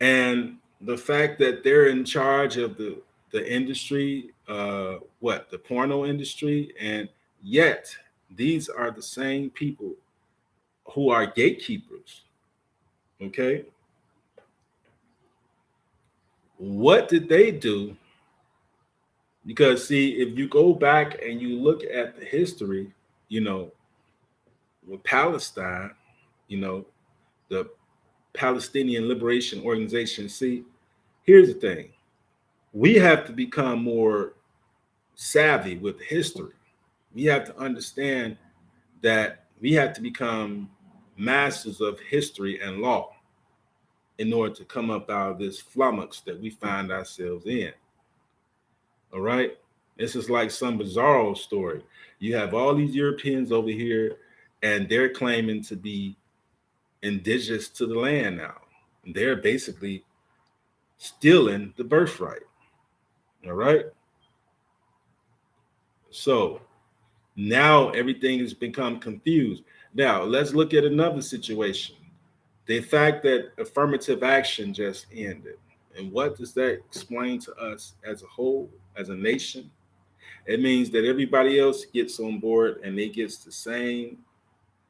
And the fact that they're in charge of the industry, the porno industry, and yet these are the same people who are gatekeepers. Okay, what did they do? Because see, if you go back and you look at the history, you know, with Palestine, you know, the Palestinian Liberation Organization. See, here's the thing: we have to become more savvy with history. We have to understand that we have to become masters of history and law in order to come up out of this flummox that we find ourselves in. All right. This is like some bizarro story. You have all these Europeans over here, and they're claiming to be indigenous to the land now. They're basically stealing the birthright. All right. So now everything has become confused. Now let's look at another situation. The fact that affirmative action just ended. And what does that explain to us as a whole, as a nation? It means that everybody else gets on board and they gets the same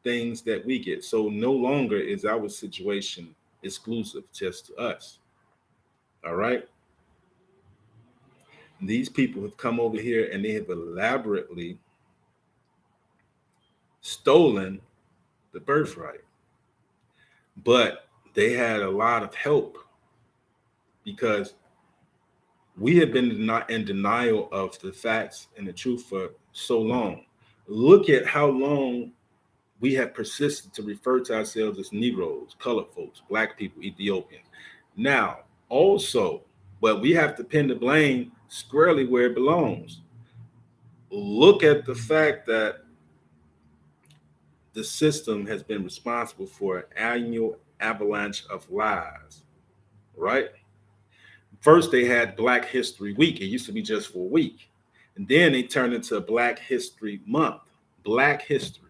things that we get. So no longer is our situation exclusive just to us. All right. These people have come over here and they have elaborately stolen the birthright. But they had a lot of help because we have been not in denial of the facts and the truth for so long. Look at how long we have persisted to refer to ourselves as Negroes, colored folks, black people, Ethiopians. Now, also, but we have to pin the blame squarely where it belongs. Look at the fact that the system has been responsible for an annual avalanche of lies, right? First, they had Black History Week. It used to be just for a week. And then they turned into Black History Month, Black History.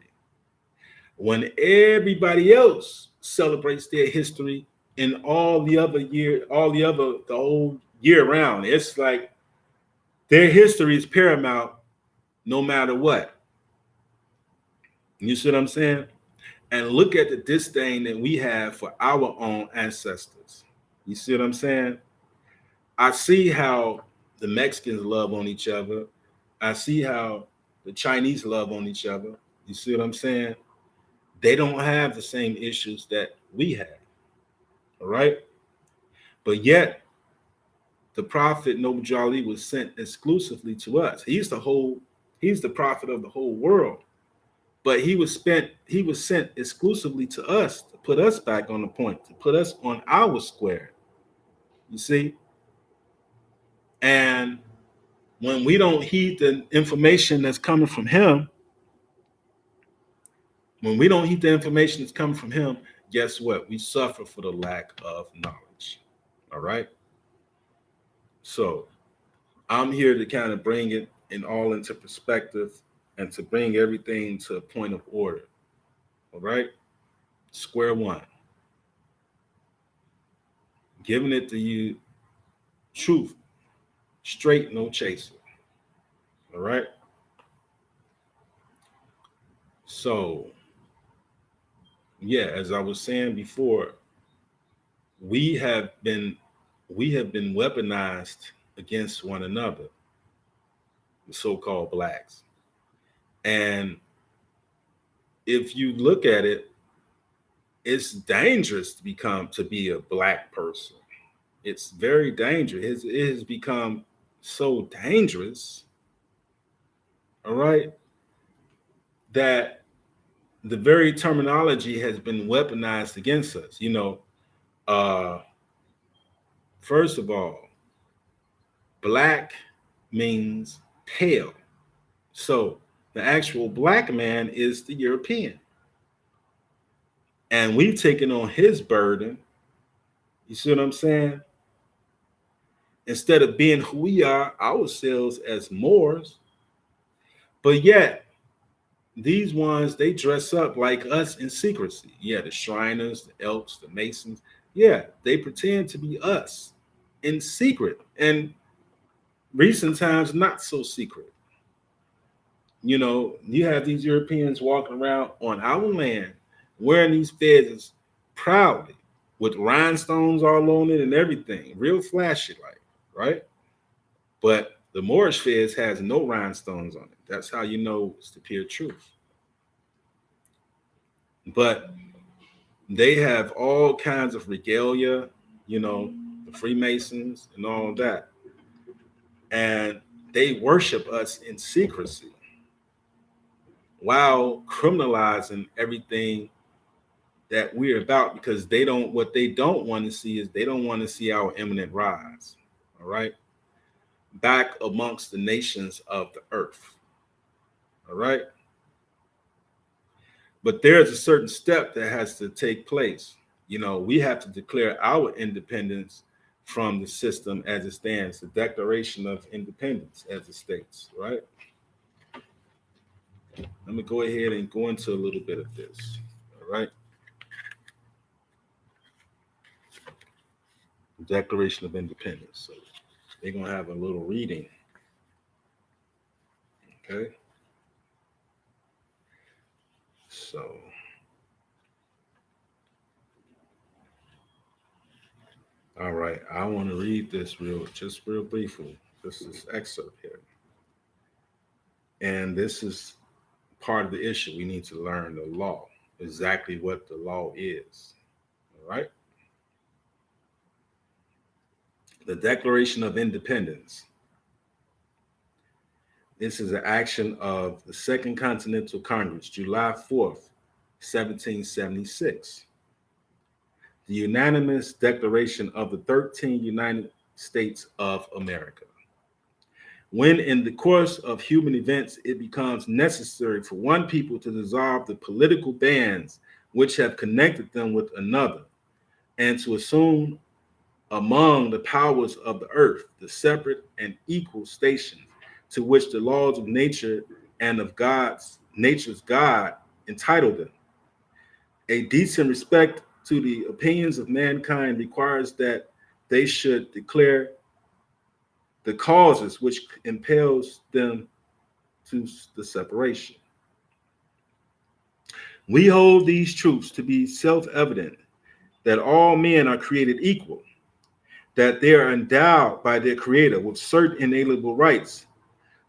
When everybody else celebrates their history in all the other year, the whole year round, it's like their history is paramount no matter what. You see what I'm saying? And look at the disdain that we have for our own ancestors. You see what I'm saying? I see how the Mexicans love on each other. I see how the Chinese love on each other. You see what I'm saying? They don't have the same issues that we have. All right. But yet, the prophet Noble Jali was sent exclusively to us. He's the prophet of the whole world. But he was sent exclusively to us to put us back on the point, to put us on our square. You see? And when we don't heed the information that's coming from him, guess what? We suffer for the lack of knowledge. All right. So I'm here to kind of bring it in all into perspective and to bring everything to a point of order. All right. Square one. Giving it to you truth, straight, no chaser. All right. So, yeah, as I was saying before, we have been weaponized against one another, the so-called blacks. And if you look at it, it's dangerous to be a black person. It's very dangerous. It has become so dangerous, all right, that the very terminology has been weaponized against us. First of all, black means pale. So the actual black man is the European. And we've taken on his burden. You see what I'm saying? Instead of being who we are ourselves as Moors, but yet these ones, they dress up like us in secrecy. Yeah, the Shriners, the Elks, the Masons. Yeah, they pretend to be us in secret. And recent times, not so secret. You have these Europeans walking around on our land wearing these feathers proudly with rhinestones all on it and everything, real flashy like, right? But the Moorish fez has no rhinestones on it. That's how you know it's the pure truth. But they have all kinds of regalia, the Freemasons and all that. And they worship us in secrecy while criminalizing everything that we're about, because what they don't want to see is they don't want to see our imminent rise. All right. Back amongst the nations of the earth. All right. But there's a certain step that has to take place. We have to declare our independence from the system as it stands, the Declaration of Independence as it states, right? Let me go ahead and go into a little bit of this, all right? Declaration of Independence. So they're going to have a little reading, okay? So, all right, I want to read this real briefly. This is excerpt here. And this is part of the issue. We need to learn the law, exactly what the law is, all right? The Declaration of Independence. This is an action of the Second Continental Congress, July 4th, 1776. The unanimous declaration of the 13 United States of America. When in the course of human events, it becomes necessary for one people to dissolve the political bands which have connected them with another, and to assume among the powers of the earth the separate and equal stations to which the laws of nature and of nature's God entitle them. A decent respect to the opinions of mankind requires that they should declare the causes which impels them to the separation. We hold these truths to be self-evident, that all men are created equal, that they are endowed by their Creator with certain inalienable rights,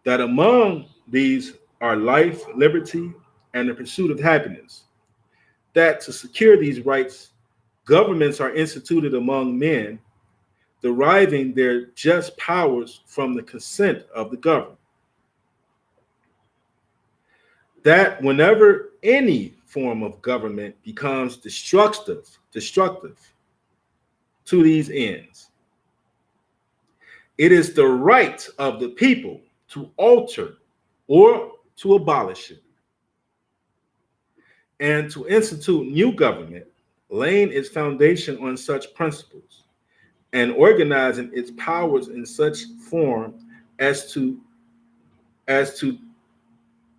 that among these are life, liberty, and the pursuit of happiness, that to secure these rights, governments are instituted among men, deriving their just powers from the consent of the governed. That whenever any form of government becomes destructive to these ends, It is the right of the people to alter or to abolish it, and to institute new government, laying its foundation on such principles, and organizing its powers in such form as to as to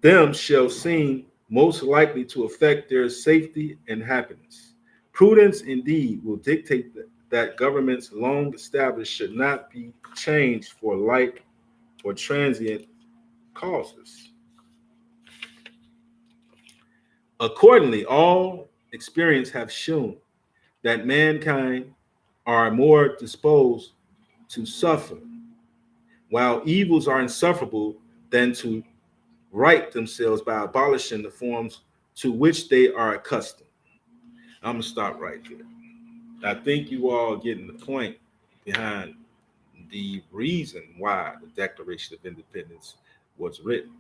them shall seem most likely to affect their safety and happiness. Prudence indeed will dictate that governments long established should not be changed for like or transient causes. Accordingly, all experience have shown that mankind are more disposed to suffer, while evils are insufferable, than to right themselves by abolishing the forms to which they are accustomed. I'm gonna stop right there. I think you all getting the point behind the reason why the Declaration of Independence was written.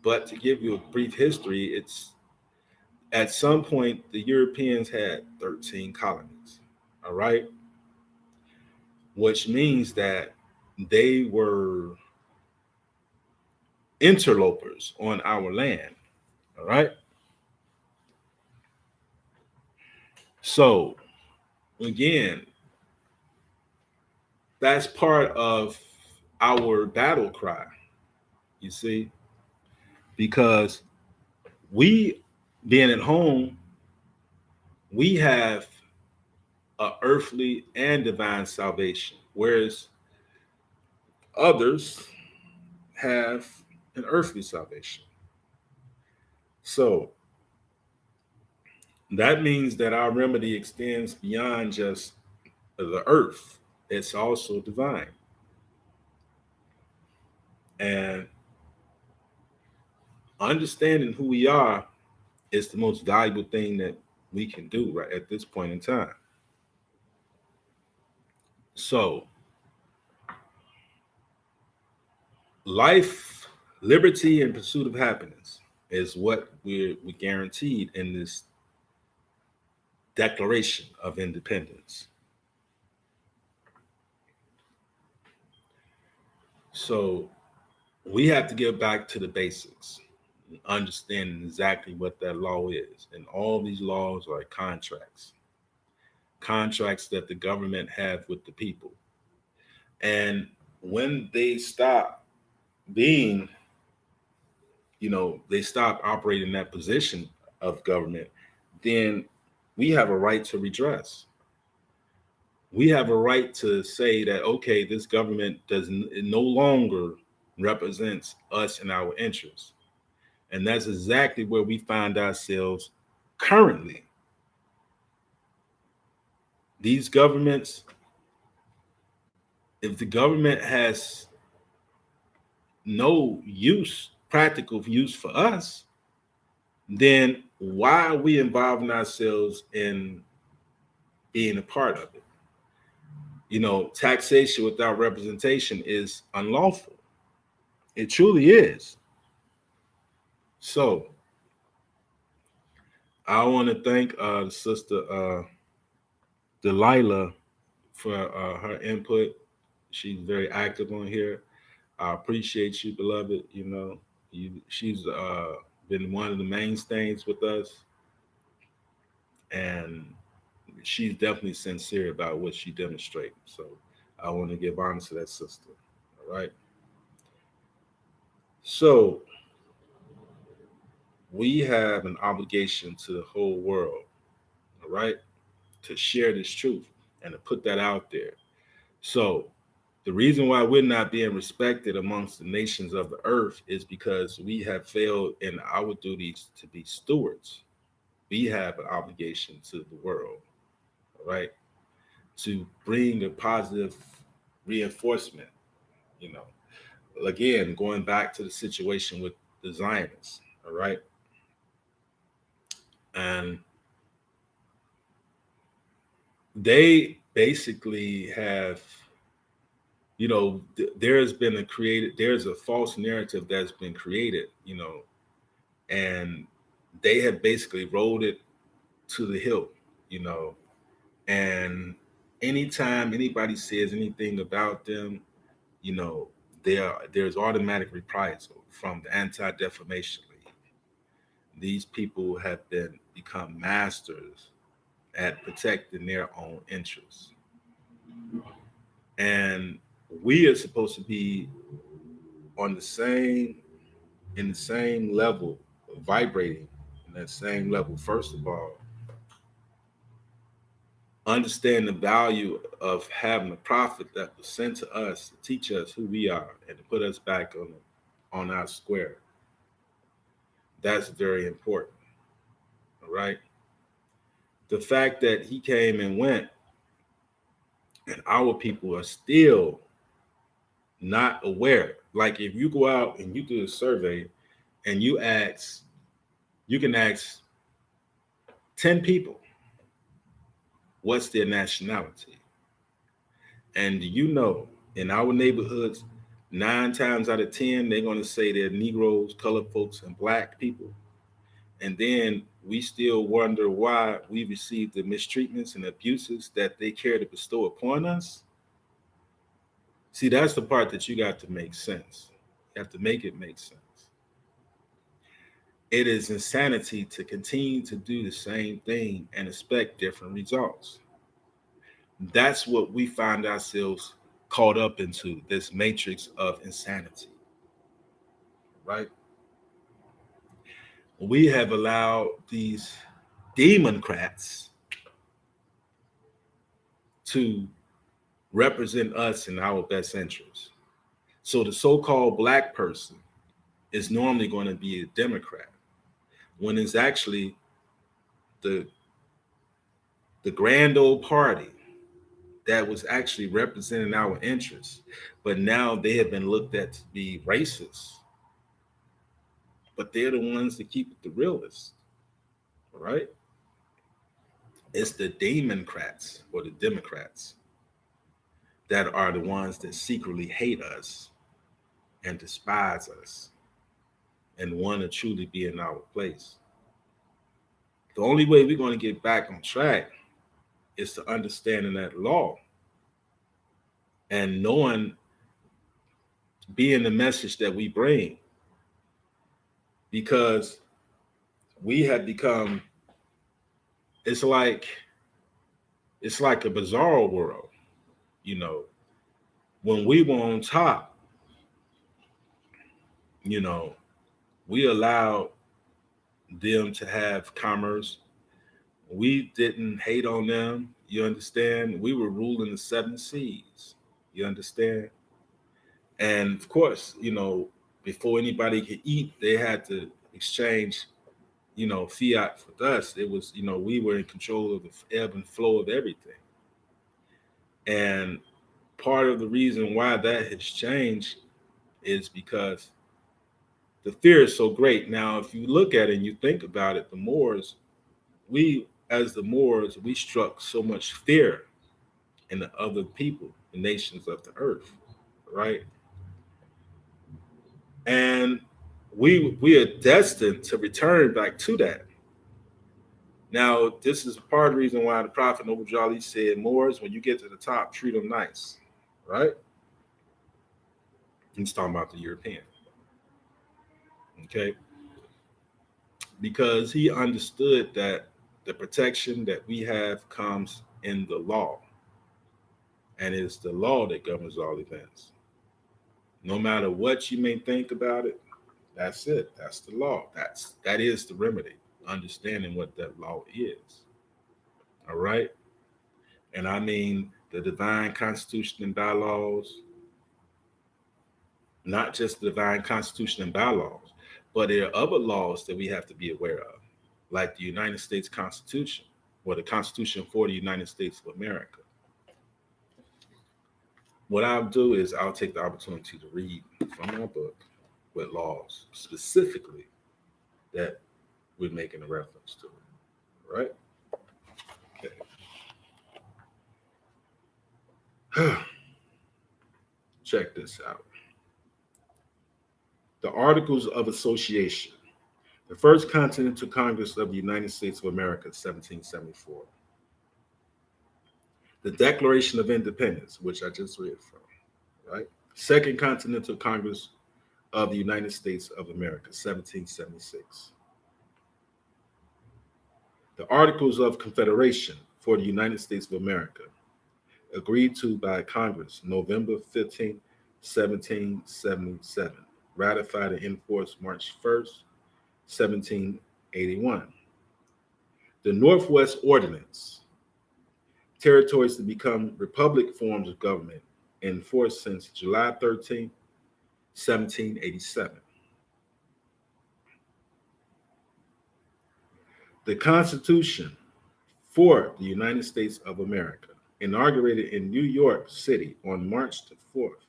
But to give you a brief history, it's at some point the Europeans had 13 colonies. All right, which means that they were interlopers on our land. All right. So again, that's part of our battle cry, you see, because we being at home, we have a earthly and divine salvation, whereas others have an earthly salvation. So that means that our remedy extends beyond just the earth, it's also divine. And understanding who we are is the most valuable thing that we can do right at this point in time. So, life, liberty, and pursuit of happiness is what we guaranteed in this Declaration of Independence. So, we have to get back to the basics, understanding exactly what that law is. And all these laws are contracts that the government have with the people. And when they stop being, they stop operating that position of government, then we have a right to redress. We have a right to say that, okay, this government does no longer represents us and our interests. And that's exactly where we find ourselves currently. These governments, if the government has no practical use for us, then why are we involving ourselves in being a part of it? Taxation without representation is unlawful. It truly is. So I want to thank Sister Delilah for her input. She's very active on here. I appreciate you, beloved. She's been one of the mainstays with us, and she's definitely sincere about what she demonstrates. So I want to give honor to that sister. All right. So we have an obligation to the whole world, all right, to share this truth and to put that out there. So the reason why we're not being respected amongst the nations of the earth is because we have failed in our duties to be stewards. We have an obligation to the world, all right, to bring a positive reinforcement, you know. Again, going back to the situation with the Zionists, all right. And they basically have, there's a false narrative that's been created, and they have basically rolled it to the hill, you know. And anytime anybody says anything about them, you know, there's automatic reprisal from the Anti-Defamation League. These people have become masters at protecting their own interests. And we are supposed to be on the same in the same level, vibrating in that same level. First of all, understand the value of having a prophet that was sent to us to teach us who we are and to put us back on our square. That's very important. All right. The fact that he came and went and our people are still not aware. Like if you go out and you do a survey and you can ask 10 people what's their nationality. And you know, in our neighborhoods, 9 times out of 10, they're going to say they're Negroes, colored folks, and Black people. And then we still wonder why we receive the mistreatments and abuses that they care to bestow upon us. See, that's the part that you got to make sense. You have to make it make sense. It is insanity to continue to do the same thing and expect different results. That's what we find ourselves caught up into, this matrix of insanity, right? We have allowed these democrats to represent us in our best interests. So the so-called Black person is normally going to be a Democrat when it's actually the grand old party that was actually representing our interests, but now they have been looked at to be racist. But they're the ones that keep it the realest, right? It's the Democrats or the Democrats that are the ones that secretly hate us and despise us and want to truly be in our place. The only way we're going to get back on track is to understanding that law and knowing, being the message that we bring, because we have become, it's like a bizarre world. You know, when we were on top, you know, we allowed them to have commerce. We didn't hate on them. You understand? We were ruling the seven seas. You understand? And of course, you know, before anybody could eat, they had to exchange, you know, fiat with us. It was, you know, we were in control of the ebb and flow of everything. And part of the reason why that has changed is because the fear is so great. Now, if you look at it and you think about it, the Moors, as the Moors, we struck so much fear in the other people, the nations of the earth, right? And we are destined to return back to that. Now, this is part of the reason why the Prophet Noble Jali said, Moors, when you get to the top, treat them nice, right? He's talking about the European, okay? Because he understood that the protection that we have comes in the law, and it's the law that governs all events. No matter what you may think about it, that's it. That's the law. That is the remedy. Understanding what that law is. All right. And I mean the divine constitution and bylaws, not just the divine constitution and bylaws, but there are other laws that we have to be aware of, like the United States Constitution or the Constitution for the United States of America. What I'll do is I'll take the opportunity to read from my book with laws specifically that we're making a reference to, right? Okay. Check this out. The Articles of Association, the First Continental Congress of the United States of America, 1774. The Declaration of Independence, which I just read from, right? Second Continental Congress of the United States of America, 1776. The Articles of Confederation for the United States of America, agreed to by Congress November 15, 1777, ratified and enforced March 1st, 1781. The Northwest Ordinance, territories to become republic forms of government, in force since July 13, 1787. The Constitution for the United States of America, inaugurated in New York City on March 4th,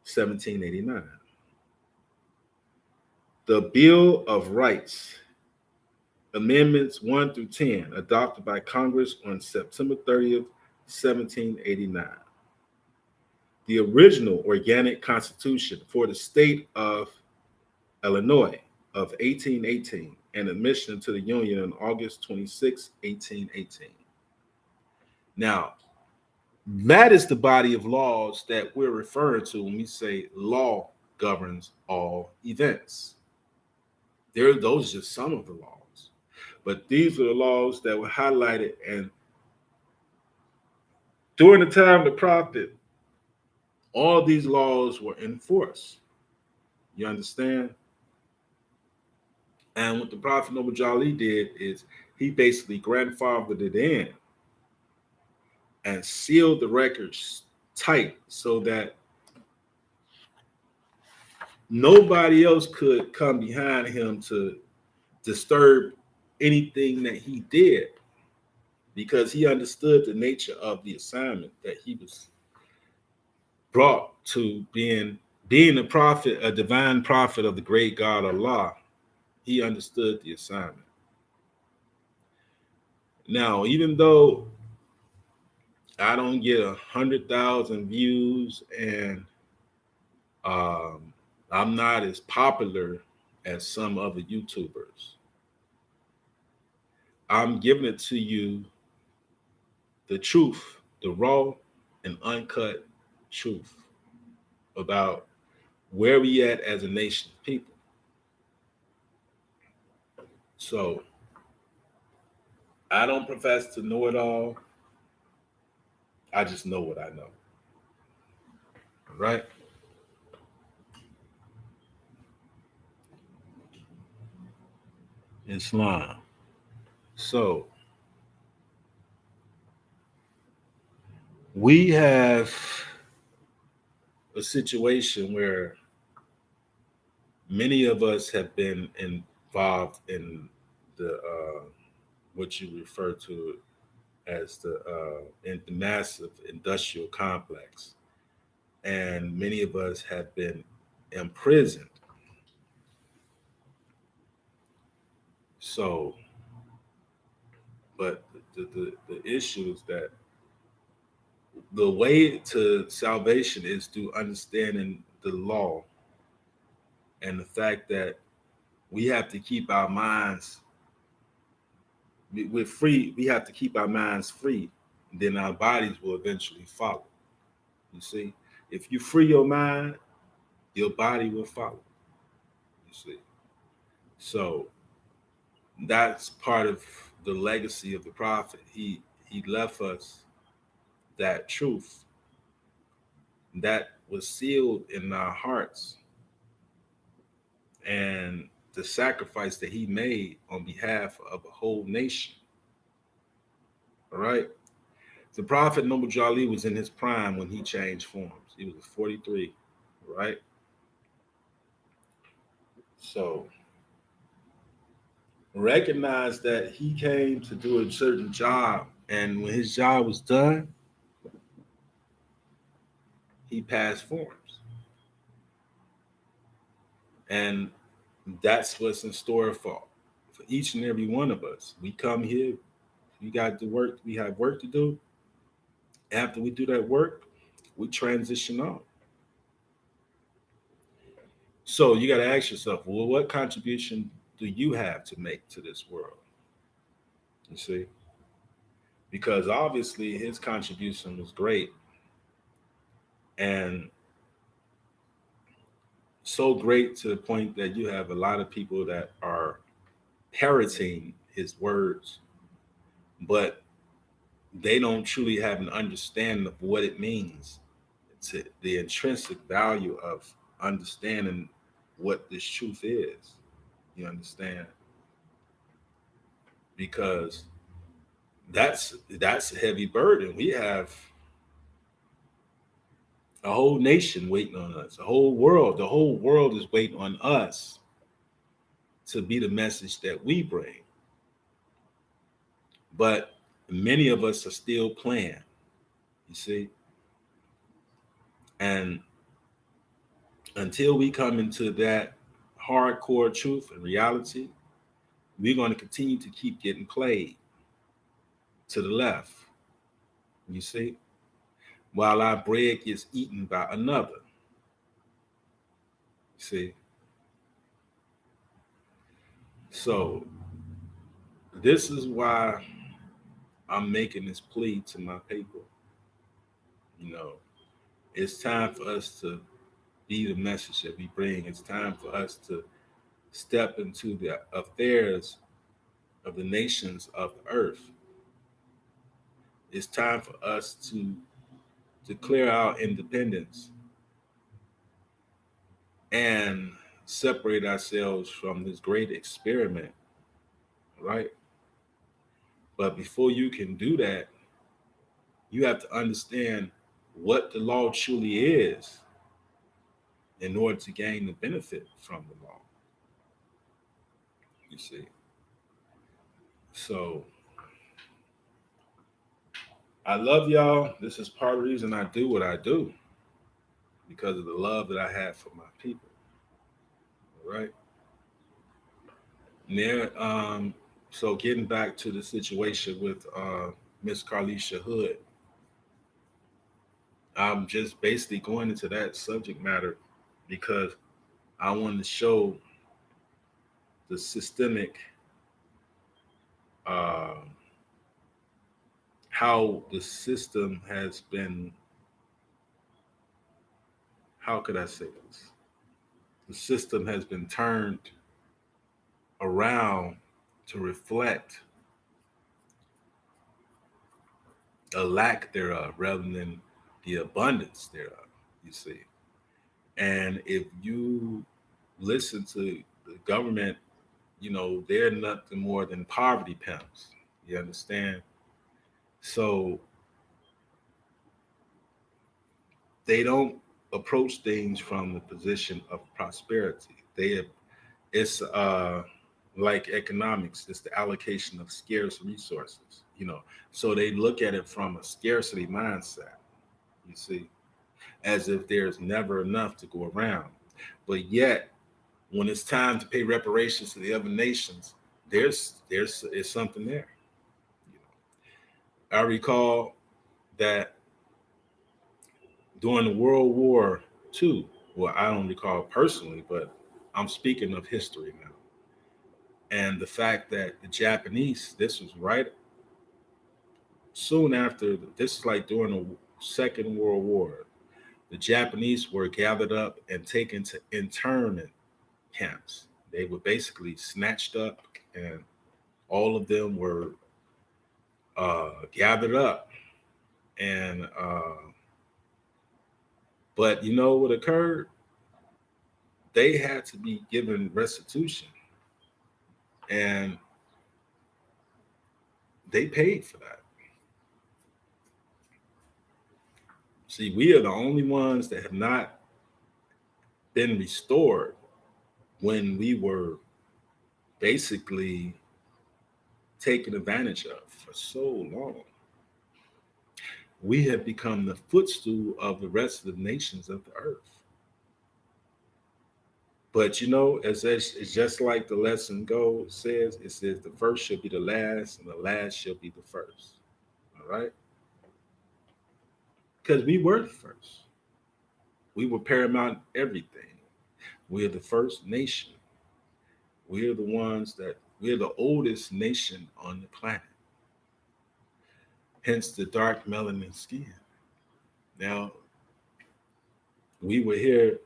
1789. The Bill of Rights, Amendments 1 through 10, adopted by Congress on September 30th, 1789. The original organic constitution for the state of Illinois of 1818 and admission to the Union on August 26, 1818. Now, that is the body of laws that we're referring to when we say law governs all events. Those are just some of the laws. But these are the laws that were highlighted, and during the time of the prophet, all these laws were in force. You understand? And what the prophet Noble Jali did is he basically grandfathered it in and sealed the records tight so that nobody else could come behind him to disturb anything that he did, because he understood the nature of the assignment that he was brought to, being a prophet, a divine prophet of the great God Allah. He understood the assignment. Now, even though I don't get 100,000 views and I'm not as popular as some other YouTubers, I'm giving it to you, the truth, the raw and uncut truth about where we at as a nation of people. So I don't profess to know it all. I just know what I know. Right? Islam. So we have a situation where many of us have been involved in the what you refer to as in the massive industrial complex, and many of us have been imprisoned. So, but the issue is that the way to salvation is through understanding the law and the fact that we have to keep our minds, we're free. We have to keep our minds free. Then our bodies will eventually follow. You see, if you free your mind, your body will follow. You see, so that's part of the legacy of the prophet. He left us that truth that was sealed in our hearts, and the sacrifice that he made on behalf of a whole nation. All right. The prophet Noble Jali was in his prime when he changed forms. He was 43, right? So recognize that he came to do a certain job, and when his job was done, he passed forms. And that's what's in store for each and every one of us. We come here, we got to work, we have work to do. After we do that work, we transition on. So you got to ask yourself, well, what contribution do you have to make to this world? You see? Because obviously his contribution was great. And so great to the point that you have a lot of people that are parroting his words, but they don't truly have an understanding of what it means, to the intrinsic value of understanding what this truth is. You understand? Because that's a heavy burden. We have a whole nation waiting on us, the whole world is waiting on us to be the message that we bring. But many of us are still playing, you see. And until we come into that hardcore truth and reality, we're going to continue to keep getting played to the left, you see, while our bread gets eaten by another. See, so this is why I'm making this plea to my people. You know, it's time for us to be the message that we bring. It's time for us to step into the affairs of the nations of the earth. It's time for us to declare our independence and separate ourselves from this great experiment, right? But before you can do that, you have to understand what the law truly is in order to gain the benefit from the law. You see? So I love y'all. This is part of the reason I do what I do, because of the love that I have for my people. All right. Now, so getting back to the situation with Miss Carlisha Hood, I'm just basically going into that subject matter because I want to show the systemic, uh, how the system has been, how could I say this? The system has been turned around to reflect a lack thereof rather than the abundance thereof, you see. And if you listen to the government, they're nothing more than poverty pimps. You understand? So they don't approach things from the position of prosperity. It's like economics, it's the allocation of scarce resources. So they look at it from a scarcity mindset, you see, as if there's never enough to go around. But yet, when it's time to pay reparations to the other nations, there's is something there. I recall that during the World War II, well, I don't recall personally, but I'm speaking of history now. And the fact that the Japanese, this was right soon after, this is like during the Second World War, the Japanese were gathered up and taken to internment camps. They were basically snatched up, and all of them were gathered up. And but you know what occurred? They had to be given restitution, and they paid for that. See, we are the only ones that have not been restored when we were basically taken advantage of for so long. We have become the footstool of the rest of the nations of the earth. But it's just like the lesson says, it says the first shall be the last, and the last shall be the first. All right? Because we were the first. We were paramount in everything. We are the first nation. We're the oldest nation on the planet. Hence the dark melanin skin. Now, we were here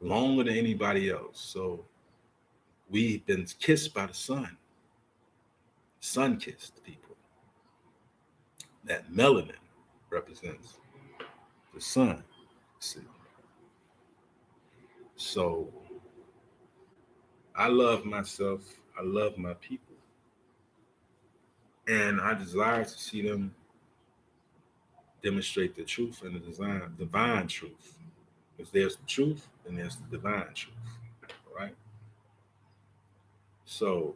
longer than anybody else. So we've been kissed by the sun. Sun kissed people. That melanin represents the sun. See? So I love myself. I love my people. And I desire to see them demonstrate the truth and the divine truth. If there's the truth, then there's the divine truth. All right. So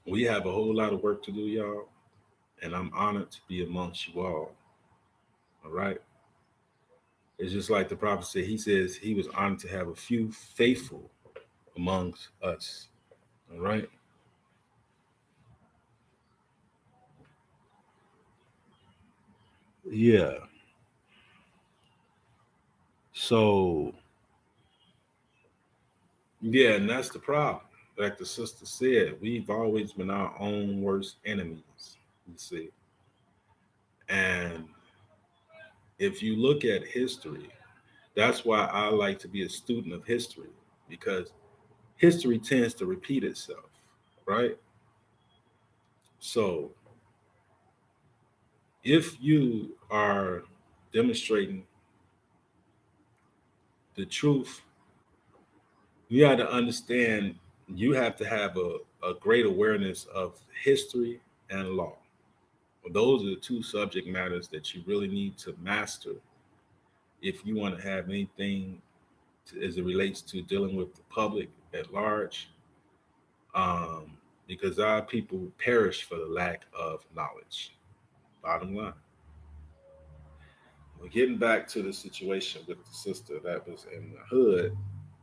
we have a whole lot of work to do, y'all. And I'm honored to be amongst you all. All right. It's just like the prophet said, he says he was honored to have a few faithful amongst us. All right. Yeah. So, yeah, and that's the problem. Like the sister said, we've always been our own worst enemies, you see. And if you look at history, that's why I like to be a student of history, because history tends to repeat itself, right? So if you are demonstrating the truth, you got to understand you have to have a great awareness of history and law. Those are the two subject matters that you really need to master if you want to have anything as it relates to dealing with the public at large, because our people perish for the lack of knowledge. Bottom line. We're getting back to the situation with the sister that was in the hood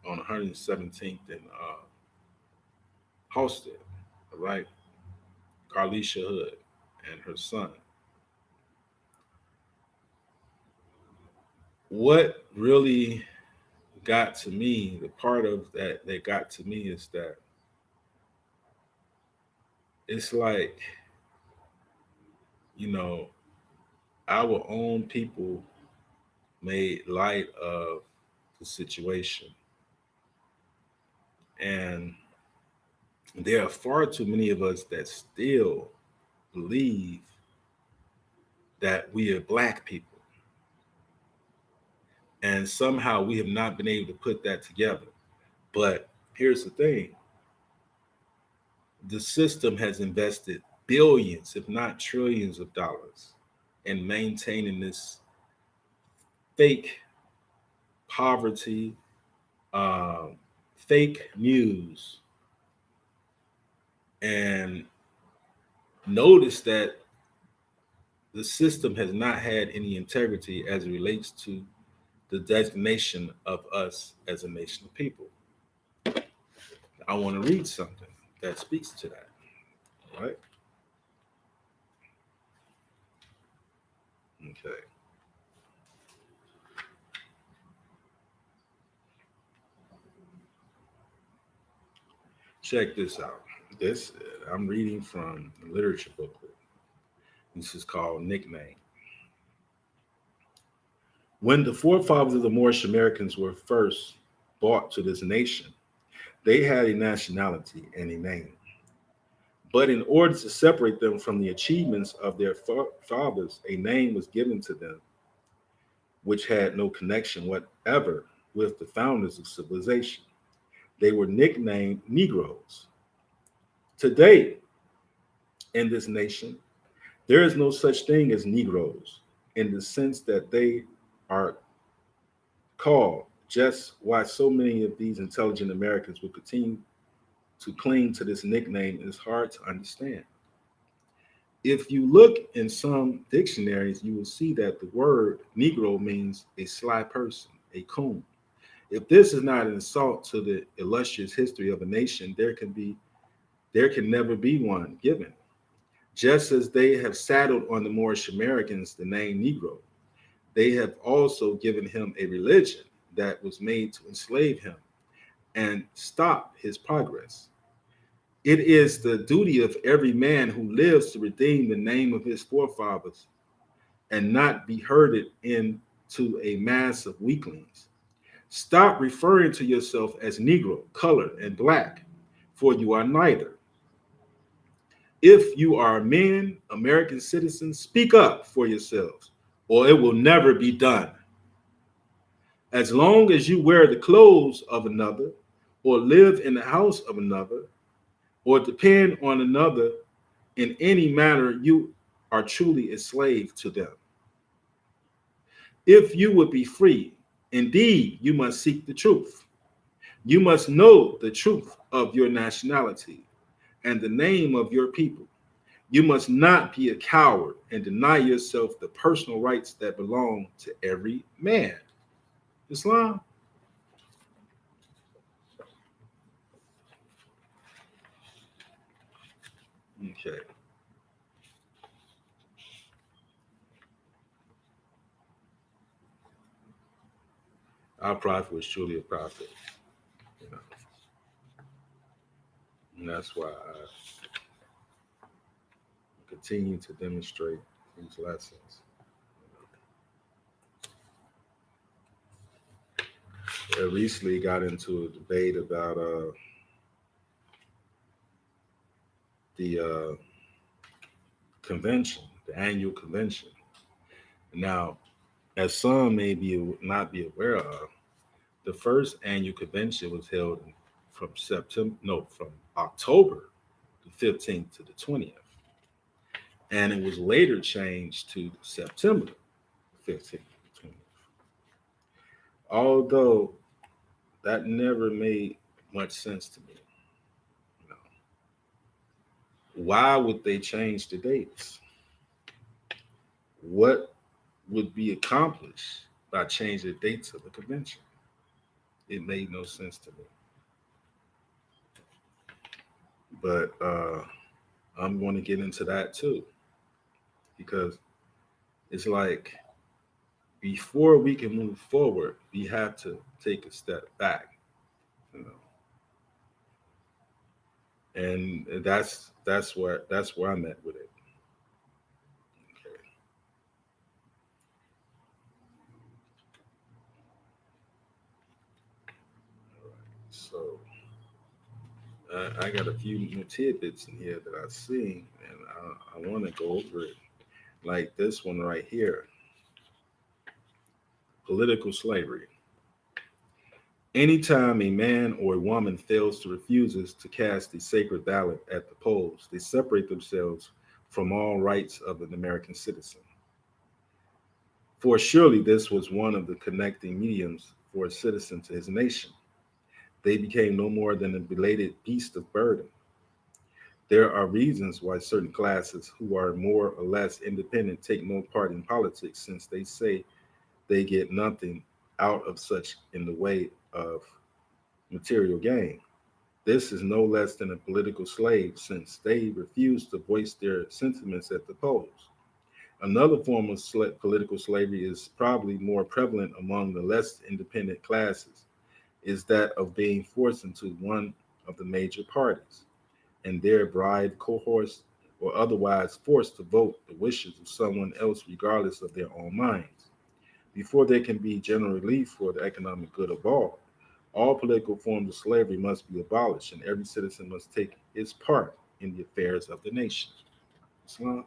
on 117th and Halstead, all right? Carlisha Hood and her son. What really got to me, the part of that got to me is that it's like, you know, our own people made light of the situation. And there are far too many of us that still believe that we are black people. And somehow we have not been able to put that together. But here's the thing, the system has invested billions, if not trillions of dollars in maintaining this fake poverty, uh, fake news. And notice that the system has not had any integrity as it relates to the designation of us as a nation of people. I want to read something that speaks to that. All right. Okay. Check this out. This I'm reading from the literature booklet. This is called Nickname. When the forefathers of the Moorish Americans were first brought to this nation, they had a nationality and a name. But in order to separate them from the achievements of their fathers, a name was given to them which had no connection whatever with the founders of civilization. They were nicknamed Negroes. Today, in this nation, there is no such thing as Negroes in the sense that they are called. Just why so many of these intelligent Americans will continue to cling to this nickname is hard to understand. If you look in some dictionaries, you will see that the word Negro means a sly person, a coon. If this is not an insult to the illustrious history of a nation, there can never be one given. Just as they have saddled on the Moorish Americans the name Negro, they have also given him a religion that was made to enslave him and stop his progress. It is the duty of every man who lives to redeem the name of his forefathers and not be herded in to a mass of weaklings. Stop referring to yourself as Negro, colored, and black, for you are neither. If you are men, American citizens, speak up for yourselves, or it will never be done. As long as you wear the clothes of another, or live in the house of another, or depend on another in any manner, you are truly a slave to them. If you would be free, indeed, you must seek the truth. You must know the truth of your nationality and the name of your people. You must not be a coward and deny yourself the personal rights that belong to every man. Islam. Okay. Our prophet was truly a prophet. You know, and that's why I continue to demonstrate these lessons. I recently got into a debate about the convention, the annual convention. Now, as some may not be aware of, the first annual convention was held from October the 15th to the 20th, and it was later changed to September 15th to the 20th. Although that never made much sense to me. You know, why would they change the dates? What would be accomplished by changing the dates of the convention? It made no sense to me. But I'm going to get into that too, because it's like before we can move forward, we have to take a step back, you know. And that's where I'm at with it. Okay. So I got a few new tidbits in here that I've seen, and I want to go over it. Like this one right here, political slavery. Anytime a man or a woman fails to refuses to cast the sacred ballot at the polls, they separate themselves from all rights of an American citizen. For surely this was one of the connecting mediums for a citizen to his nation. They became no more than a belated beast of burden. There are reasons why certain classes who are more or less independent take no part in politics, since they say they get nothing out of such in the way of material gain. This is no less than a political slave, since they refuse to voice their sentiments at the polls. Another form of political slavery is probably more prevalent among the less independent classes, is that of being forced into one of the major parties and their bribed, coerced, or otherwise forced to vote the wishes of someone else regardless of their own minds. Before there can be general relief for the economic good of all political forms of slavery must be abolished, and every citizen must take his part in the affairs of the nation. Islam?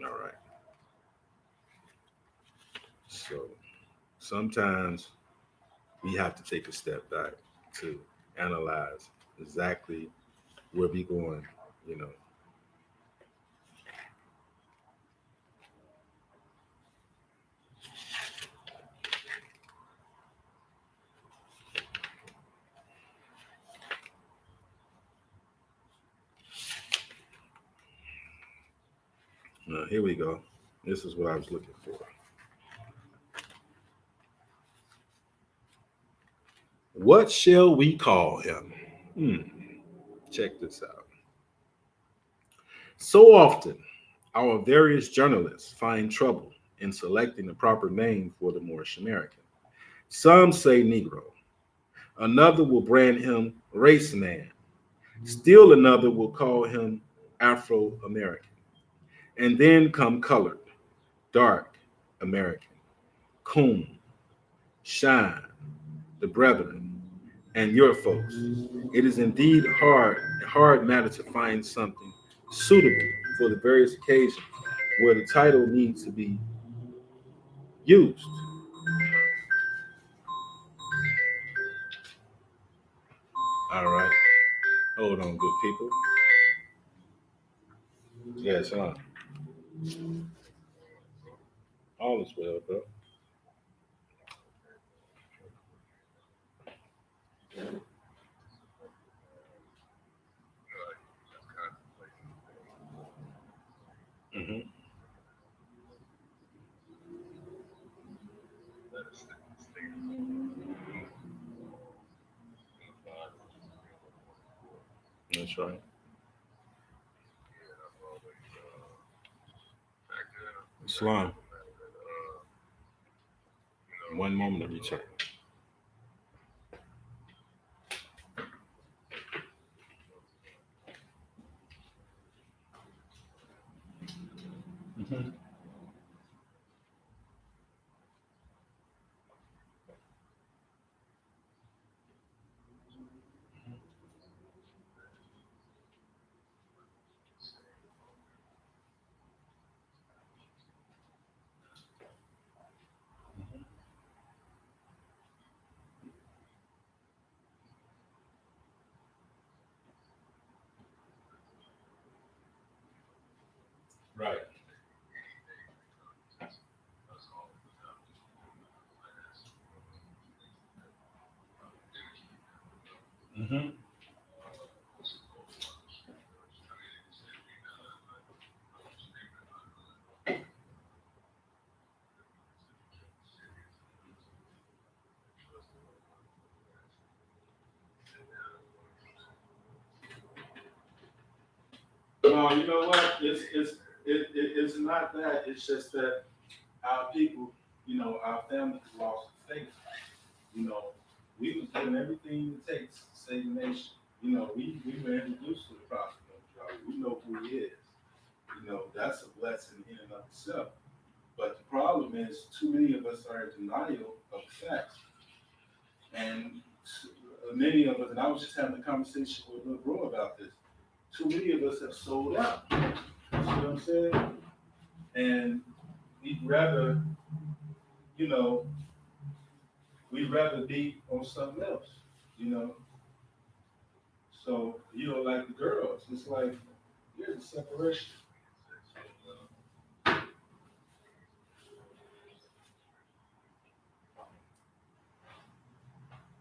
All right. So sometimes we have to take a step back to analyze exactly where we're going, you know. Here we go. This is what I was looking for. What shall we call him? Hmm. Check this out. So often, our various journalists find trouble in selecting the proper name for the Moorish American. Some say Negro. Another will brand him race man. Still another will call him Afro American. And then come colored. dark American, coon, shine, the brethren, and your folks. It is indeed hard matter to find something suitable for the various occasions where the title needs to be used. All right. Hold on, good people. Yes, all is well, bro. Hmm. That's right. Islam. One moment of return. Hmm. Right. Hmm. No, you know what? It's not that. It's just that our people, our families lost faith. You know, we was doing everything it takes to save the nation. We were introduced to the prophet of God. We know who he is. That's a blessing in and of itself. But the problem is, too many of us are in denial of facts, and many of us. And I was just having a conversation with little bro about this. Too many of us have sold out. You see what I'm saying? And we'd rather, you know, we'd rather be on something else. You know, so like the girls, it's like there's a separation.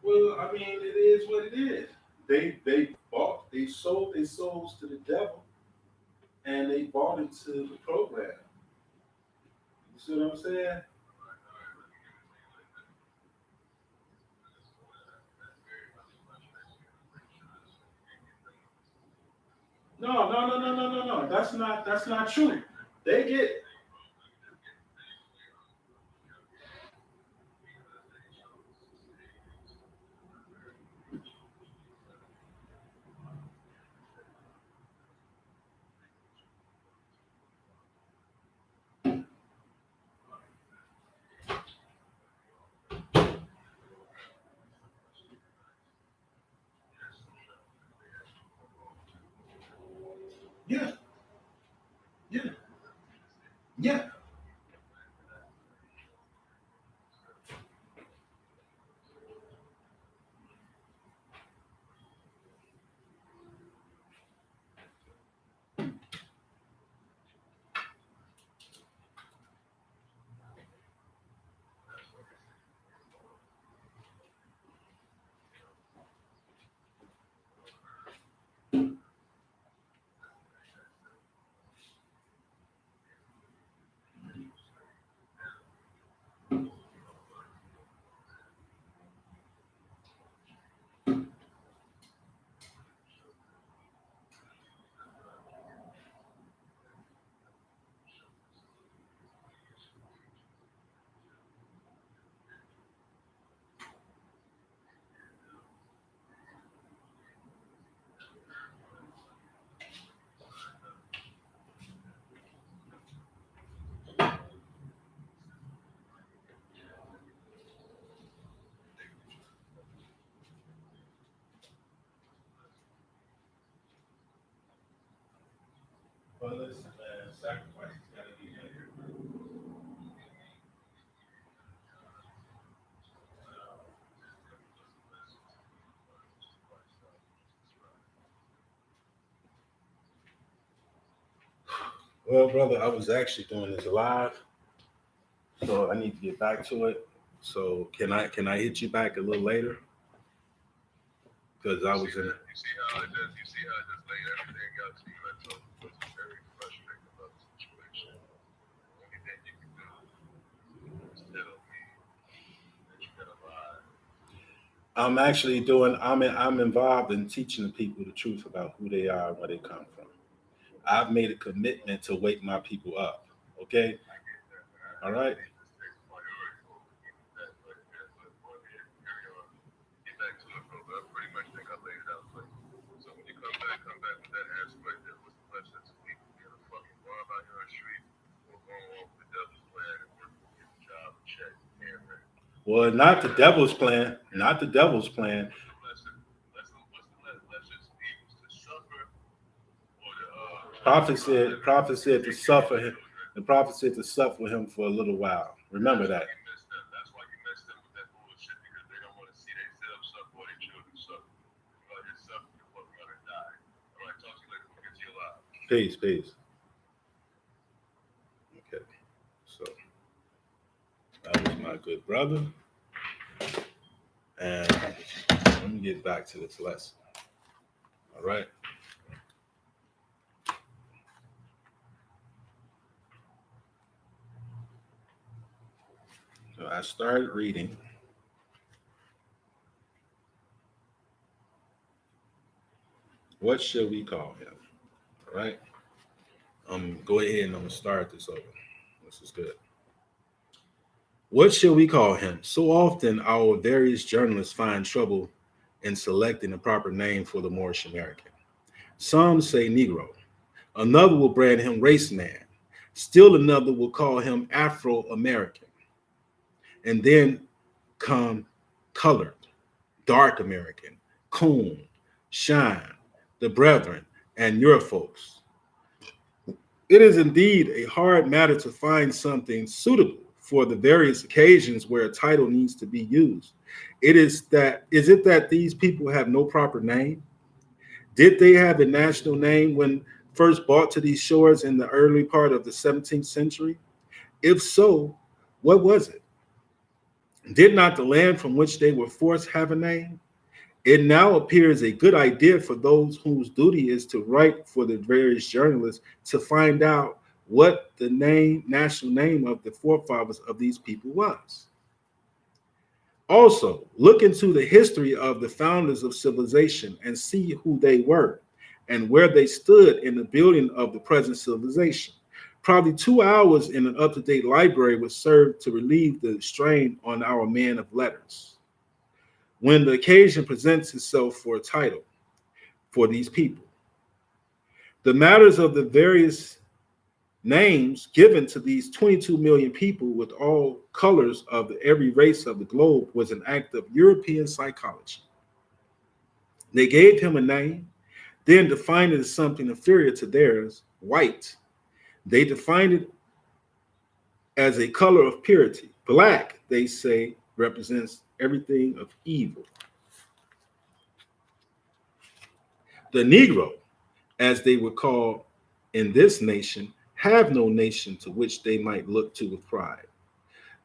Well, I mean, it is what it is. They sold their souls to the devil, and they bought into the program. You see what I'm saying? No, no, no, no, no, no, no. That's not true. They get yeah, yeah, yeah. Well, listen, man, sacrifice has got to be in here, man. Well, brother, I was actually doing this live, so I need to get back to it. So can I hit you back a little later? Because I was in. You see how it does. You see how it just lay everything out to you. I told you what's very frustrating about the situation. The only thing you can do is tell me that you gotta lie. I'm actually doing. I'm involved in teaching the people the truth about who they are and where they come from. I've made a commitment to wake my people up. Okay. All right. Get back to it, bro. But I pretty much think I laid it out for you. So when you come back with that aspect that was the flesh that's people being a fucking bomb out here on the street or going off the devil's plan and working to get the job and check and rent. Well, not the devil's plan. Not the devil's plan. Let's just people to suffer or the prophet said to suffer him. The prophet said to suffer him for a little while. Remember that. That's why you messed up with that bullshit because they don't want to see themselves suffer or their children suffer. You out here suffering, you're fucking gonna die. All right, talk to you later. We'll get to you alive. Peace, peace. Okay, so that was my good brother, and let me get back to this lesson. All right. So I started reading. What shall we call him? All right. Go ahead and I'm gonna start this over. This is good. What shall we call him? So often our various journalists find trouble in selecting the proper name for the Moorish American. Some say Negro. Another will brand him race man. Still another will call him Afro American. And then come colored, dark American, coon, shine, the brethren, and your folks. It is indeed a hard matter to find something suitable for the various occasions where a title needs to be used. Is it that these people have no proper name? Did they have a national name when first brought to these shores in the early part of the 17th century? If so, what was it? Did not the land from which they were forced have a name? It now appears a good idea for those whose duty is to write for the various journalists to find out what the national name of the forefathers of these people was. Also, look into the history of the founders of civilization and see who they were and where they stood in the building of the present civilization. Probably 2 hours in an up-to-date library would serve to relieve the strain on our men of letters when the occasion presents itself for a title for these people. The matters of the various names given to these 22 million people with all colors of every race of the globe was an act of European psychology. They gave him a name, then defined it as something inferior to theirs, white. They defined it as a color of purity. Black, they say, represents everything of evil. The Negro, as they were called in this nation, have no nation to which they might look to with pride.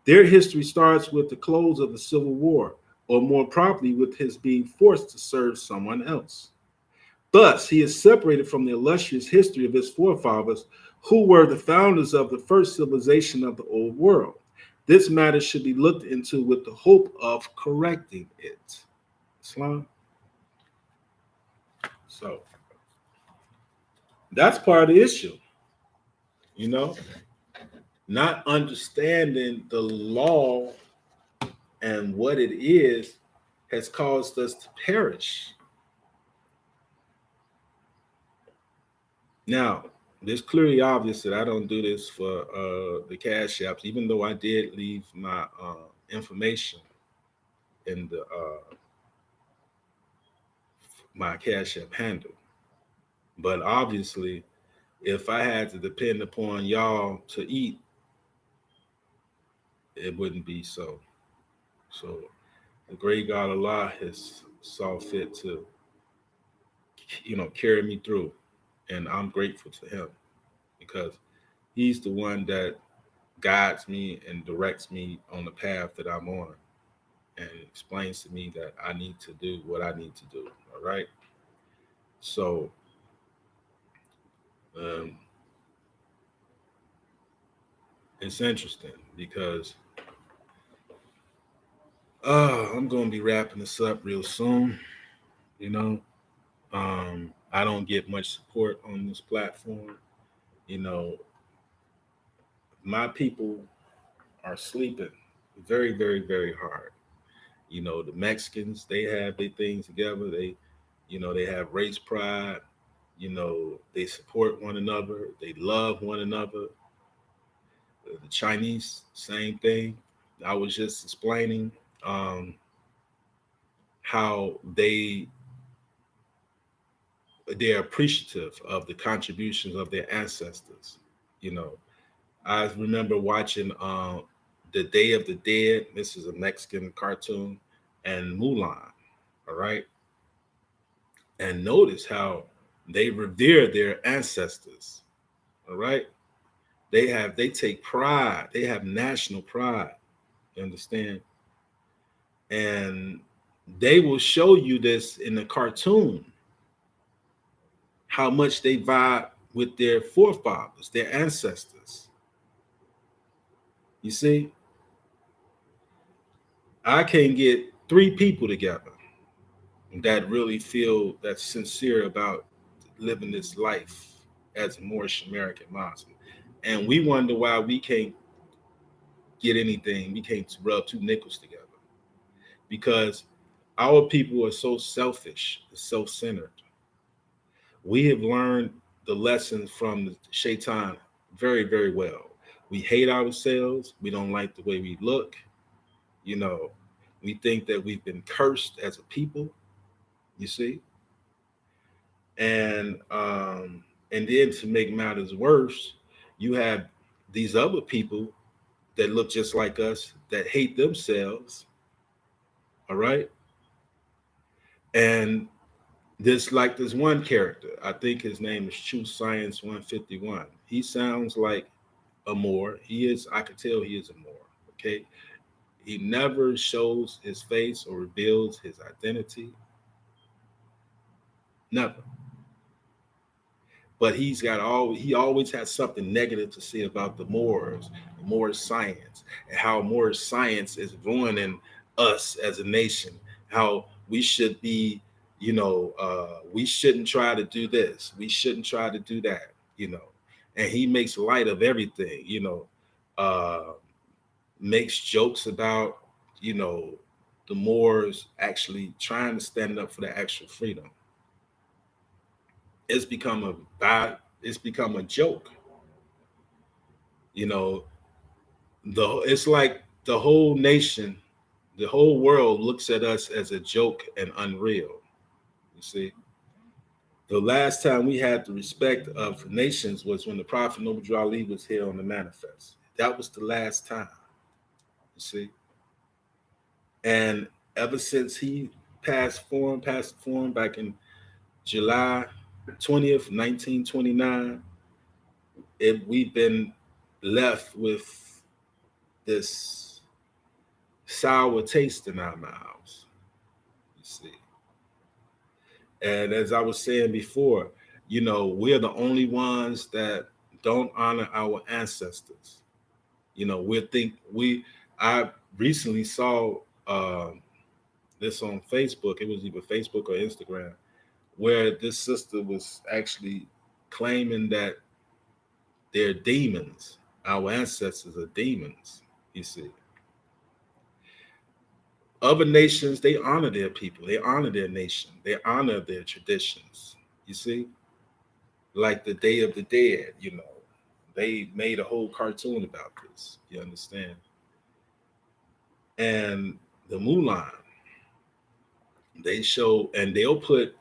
Their history starts with the close of the Civil War, or more properly, with his being forced to serve someone else. Thus, he is separated from the illustrious history of his forefathers, who were the founders of the first civilization of the Old World. This matter should be looked into with the hope of correcting it. Islam. So, that's part of the issue, you know, not understanding the law and what it is has caused us to perish. Now, it's clearly obvious that I don't do this for the cash apps, even though I did leave my information in the my cash app handle. But obviously, If I had to depend upon y'all to eat, it wouldn't be so. So the great God Allah has saw fit to, carry me through, and I'm grateful to Him because He's the one that guides me and directs me on the path that I'm on, and explains to me that I need to do what I need to do. All right. So um, it's interesting because I'm going to be wrapping this up real soon. You know, I don't get much support on this platform. You know, my people are sleeping very, very, very hard. The Mexicans, they have their things together. They have race pride. They support one another. They love one another. The Chinese, same thing. I was just explaining um, how they're appreciative of the contributions of their ancestors. You know, I remember watching the Day of the Dead. This is a Mexican cartoon, and Mulan. All right, and notice how they revere their ancestors. All right, they take pride. They have national pride. You understand? And they will show you this in the cartoon how much they vibe with their forefathers, their ancestors. You see, I can get three people together that really feel that's sincere about living this life as a Moorish American Muslim. And we wonder why we can't get anything, we can't rub two nickels together. Because our people are so selfish, self-centered. We have learned the lessons from the shaitan very, very well. We hate ourselves. We don't like the way we look. You know, we think that we've been cursed as a people, you see? And then to make matters worse, you have these other people that look just like us that hate themselves, all right? And this one character, I think his name is True Science 151. He sounds like a Moor. I could tell he is a Moor. Okay. He never shows his face or reveals his identity. Never. But he always has something negative to say about the Moors, Moorish science, and how Moorish science is ruining us as a nation. How we should be, we shouldn't try to do this. We shouldn't try to do that, And he makes light of everything, uh, makes jokes about, you know, the Moors actually trying to stand up for the actual freedom. It's become a joke. You know, it's like the whole nation, the whole world looks at us as a joke and unreal. You see, the last time we had the respect of nations was when the Prophet Noble Ali was here on the manifest. That was the last time. You see, and ever since he passed form back in July 20th, 1929, we've been left with this sour taste in our mouths, you see. And as I was saying before, we're the only ones that don't honor our ancestors. I recently saw this on Facebook. It was either Facebook or Instagram, where this sister was actually claiming that they're demons. Our ancestors are demons, you see. Other nations, they honor their people, they honor their nation, they honor their traditions, you see. Like the Day of the Dead, they made a whole cartoon about this, you understand? And the Mulan, they show, and they'll put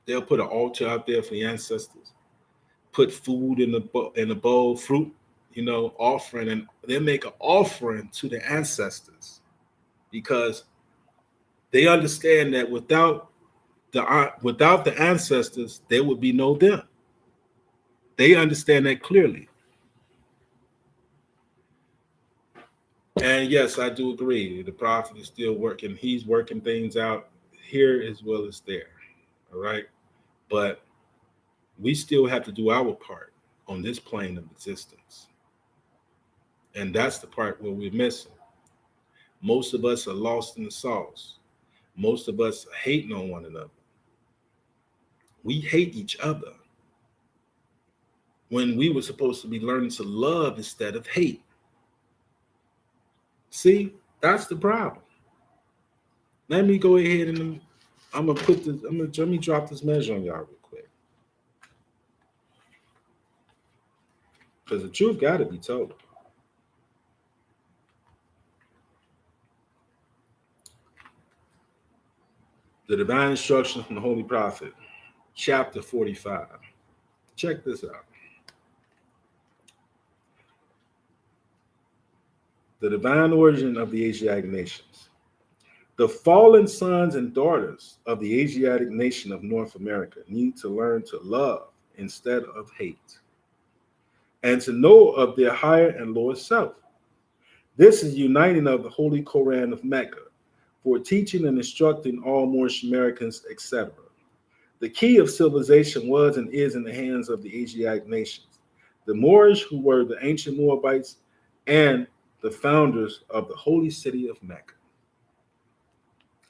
an altar out there for the ancestors, put food in the bowl, fruit, offering, and they make an offering to the ancestors because they understand that without the ancestors, there would be no them. They understand that clearly. And yes, I do agree. The prophet is still working. He's working things out here as well as there. All right. But we still have to do our part on this plane of existence. And that's the part where we're missing. Most of us are lost in the sauce. Most of us are hating on one another. We hate each other when we were supposed to be learning to love instead of hate. See, that's the problem. Let me go ahead and let me drop this measure on y'all real quick. Because the truth got to be told. The Divine Instructions from the Holy Prophet, chapter 45. Check this out. The divine origin of the Asiatic nations. The fallen sons and daughters of the Asiatic nation of North America need to learn to love instead of hate, and to know of their higher and lower self. This is uniting of the Holy Koran of Mecca for teaching and instructing all Moorish Americans, etc. The key of civilization was and is in the hands of the Asiatic nations, the Moorish, who were the ancient Moabites and the founders of the holy city of Mecca.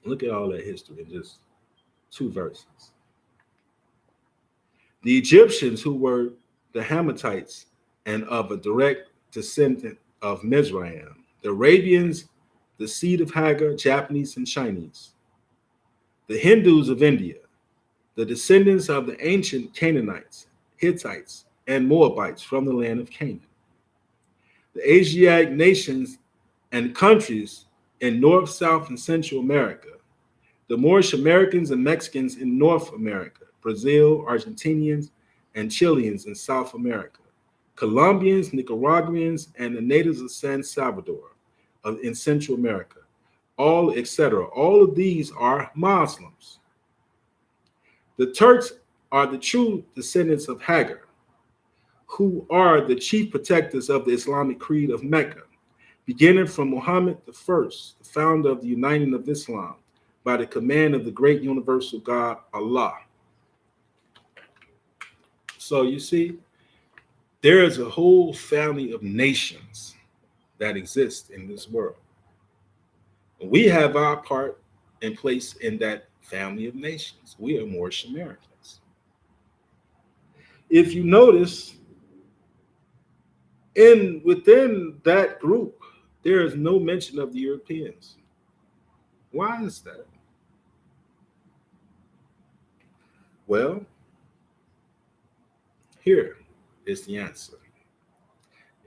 Look at all that history in just 2 verses. The Egyptians, who were the Hammatites and of a direct descendant of Mizraim. The Arabians, the seed of Hagar, Japanese and Chinese. The Hindus of India, the descendants of the ancient Canaanites, Hittites, and Moabites from the land of Canaan. The Asiatic nations and countries in North, South, and Central America. The Moorish Americans and Mexicans in North America, Brazil, Argentinians, and Chileans in South America, Colombians, Nicaraguans, and the natives of San Salvador in Central America, all, etc. All of these are Muslims. The Turks are the true descendants of Hagar, who are the chief protectors of the Islamic creed of Mecca, beginning from Muhammad I, the founder of the uniting of Islam, by the command of the great universal God, Allah. So you see, there is a whole family of nations that exist in this world. We have our part and place in that family of nations. We are Moorish Americans. If you notice, within that group, there is no mention of the Europeans. Why is that? Well, here is the answer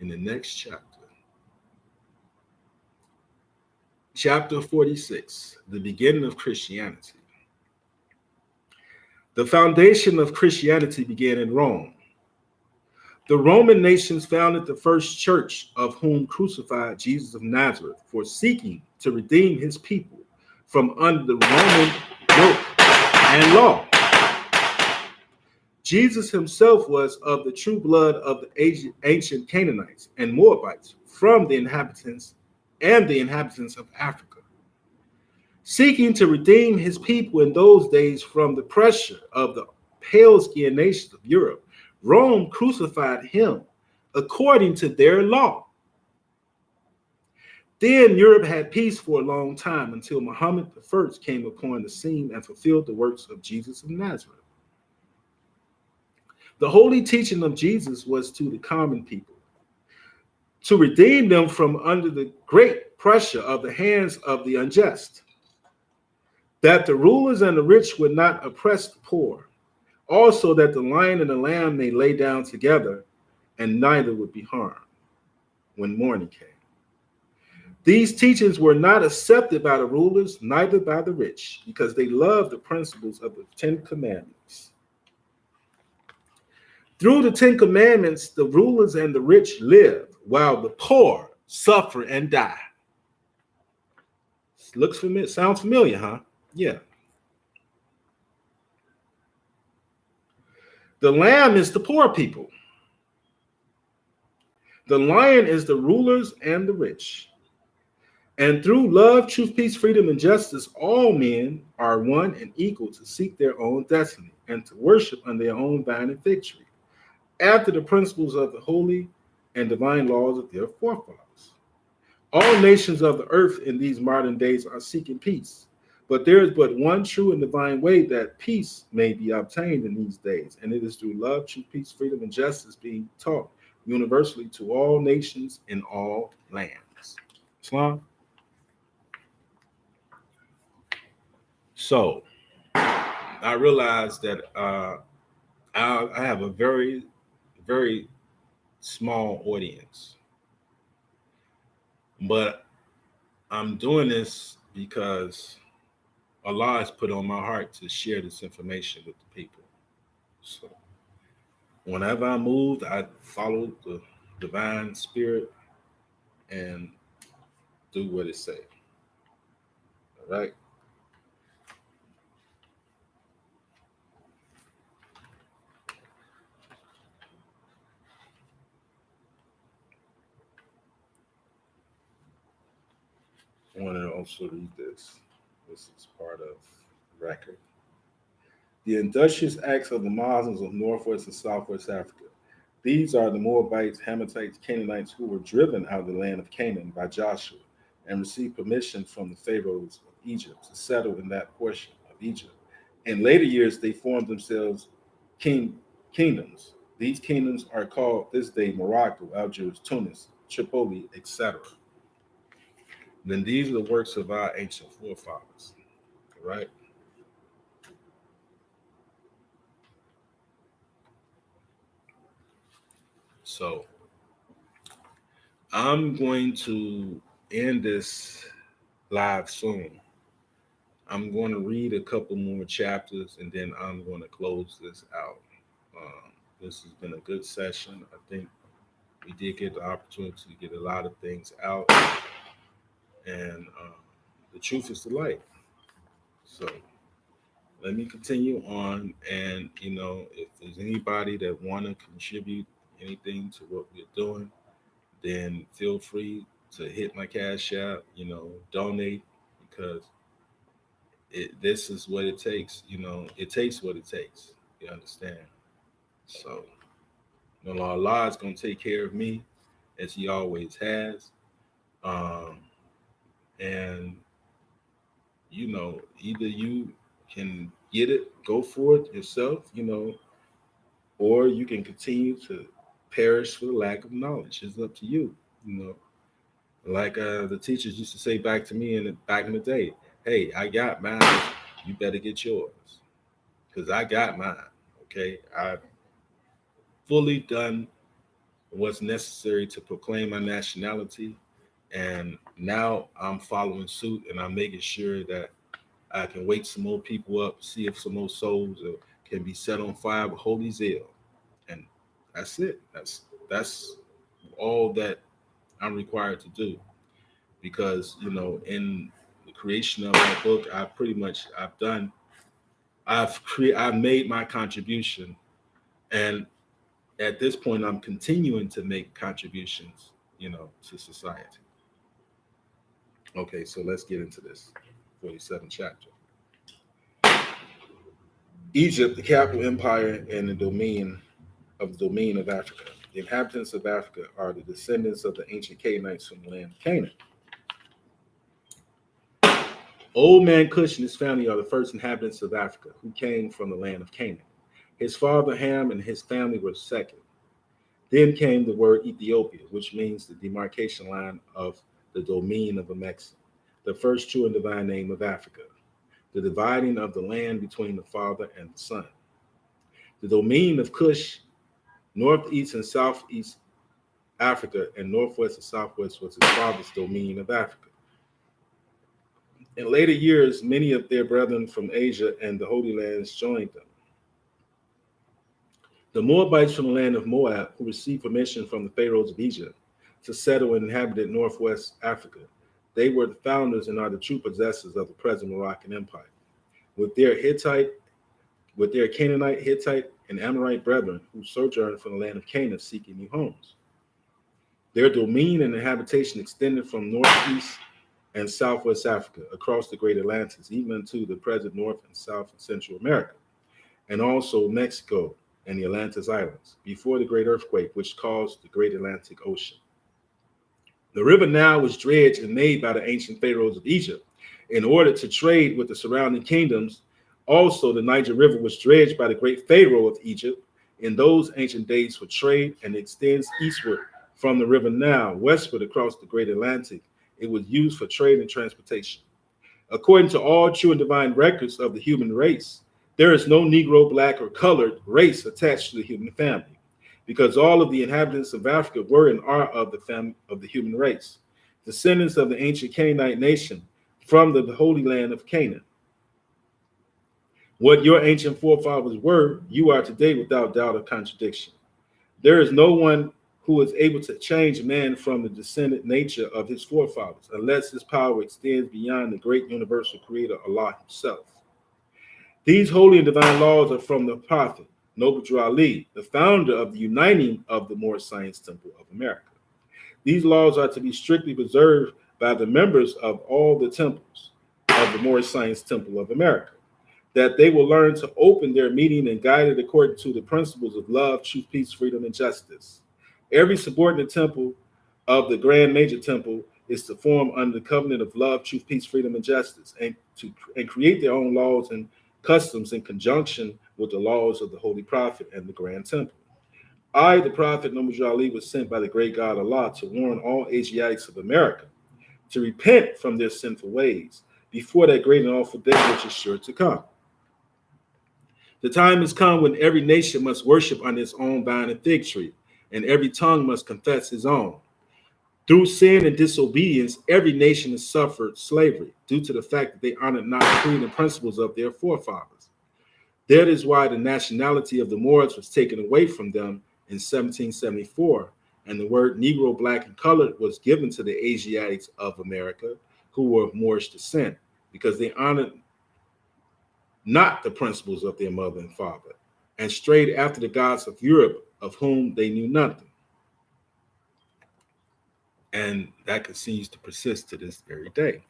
in the next chapter. Chapter 46, the beginning of Christianity. The foundation of Christianity began in Rome. The Roman nations founded the first church, of whom crucified Jesus of Nazareth for seeking to redeem his people from under the Roman yoke and law. Jesus himself was of the true blood of the ancient Canaanites and Moabites from the inhabitants of Africa, seeking to redeem his people in those days from the pressure of the pale-skinned nations of Europe. Rome crucified him according to their law. Then Europe had peace for a long time until Muhammad I came upon the scene and fulfilled the works of Jesus of Nazareth. The holy teaching of Jesus was to the common people, to redeem them from under the great pressure of the hands of the unjust, that the rulers and the rich would not oppress the poor, also that the lion and the lamb may lay down together, and neither would be harmed when morning came. These teachings were not accepted by the rulers, neither by the rich, because they loved the principles of the 10 Commandments. Through the Ten Commandments, the rulers and the rich live, while the poor suffer and die. Looks familiar, sounds familiar, huh? Yeah. The lamb is the poor people. The lion is the rulers and the rich. And through love, truth, peace, freedom, and justice, all men are one and equal to seek their own destiny and to worship on their own vine and victory, after the principles of the holy and divine laws of their forefathers. All nations of the earth in these modern days are seeking peace, but there is but one true and divine way that peace may be obtained in these days, and it is through love, truth, peace, freedom, and justice being taught universally to all nations in all lands. Islam. So I realized that I have a very, very small audience, but I'm doing this because Allah has put on my heart to share this information with the people. So whenever I moved, I followed the divine spirit and do what it says. All right. I want to also read this. This is part of record. The industrious acts of the Muslims of Northwest and Southwest Africa. These are the Moabites, Hammatites, Canaanites who were driven out of the land of Canaan by Joshua and received permission from the pharaohs of Egypt to settle in that portion of Egypt. In later years, they formed themselves kingdoms. These kingdoms are called this day Morocco, Algiers, Tunis, Tripoli, etc. Then these are the works of our ancient forefathers, right? So I'm going to end this live soon. I'm going to read a couple more chapters and then I'm going to close this out. This has been a good session. I think we did get the opportunity to get a lot of things out, and the truth is the light. So let me continue on, and if there's anybody that want to contribute anything to what we're doing, then feel free to hit my cash app. Donate because this is what it takes. It takes what it takes. You understand? So, Allah is gonna take care of me as He always has. Um, and either you can get it, go for it yourself, or you can continue to perish for the lack of knowledge. It's up to you. You know, like the teachers used to say back in the day, "Hey, I got mine. You better get yours, because I got mine." Okay, I've fully done what's necessary to proclaim my nationality, and now I'm following suit, and I'm making sure that I can wake some more people up, see if some more souls can be set on fire with holy zeal, and that's it. That's all that I'm required to do, because in the creation of my book, I've made my contribution, and at this point, I'm continuing to make contributions, to society. Okay, so let's get into this 47th chapter. Egypt, the capital empire and the domain of Africa. The inhabitants of Africa are the descendants of the ancient Canaanites from the land of Canaan. Old man Cush and his family are the first inhabitants of Africa who came from the land of Canaan. His father Ham and his family were second. Then came the word Ethiopia, which means the demarcation line of the domain of Amexa, the first true and divine name of Africa, the dividing of the land between the father and the son. The domain of Cush, northeast and southeast Africa, and northwest and southwest was his father's domain of Africa. In later years, many of their brethren from Asia and the Holy Lands joined them. The Moabites from the land of Moab, who received permission from the pharaohs of Egypt to settle and inhabit northwest Africa, they were the founders and are the true possessors of the present Moroccan Empire. With their with their Canaanite, Hittite, and Amorite brethren who sojourned from the land of Canaan seeking new homes. Their domain and habitation extended from northeast and southwest Africa across the great Atlantis, even into the present North and South and Central America, and also Mexico and the Atlantis Islands, before the great earthquake which caused the great Atlantic Ocean. The river Nile was dredged and made by the ancient pharaohs of Egypt in order to trade with the surrounding kingdoms. Also, the Niger River was dredged by the great pharaoh of Egypt in those ancient days for trade and extends eastward from the river Nile, westward across the great Atlantic. It was used for trade and transportation. According to all true and divine records of the human race, there is no Negro, black, or colored race attached to the human family, because all of the inhabitants of Africa were and are of the family of the human race, descendants of the ancient Canaanite nation from the holy land of Canaan. What your ancient forefathers were, you are today without doubt or contradiction. There is no one who is able to change man from the descendant nature of his forefathers, unless his power extends beyond the great universal creator, Allah himself. These holy and divine laws are from the prophet, Noble Drew Ali, the founder of the Uniting of the Moorish Science Temple of America. These laws are to be strictly preserved by the members of all the temples of the Moorish Science Temple of America, that they will learn to open their meeting and guide it according to the principles of love, truth, peace, freedom, and justice. Every subordinate temple of the Grand Major Temple is to form under the covenant of love, truth, peace, freedom, and justice, and create their own laws and customs in conjunction with the laws of the Holy Prophet and the Grand Temple. I, the Prophet Noble Ali, was sent by the great God Allah to warn all Asiatics of America to repent from their sinful ways before that great and awful day which is sure to come. The time has come when every nation must worship under its own vine and fig tree, and every tongue must confess his own. Through sin and disobedience, every nation has suffered slavery due to the fact that they honored not the creed and principles of their forefathers. That is why the nationality of the Moors was taken away from them in 1774, and the word Negro, black, and colored was given to the Asiatics of America who were of Moorish descent, because they honored not the principles of their mother and father, and strayed after the gods of Europe, of whom they knew nothing. And that continues to persist to this very day.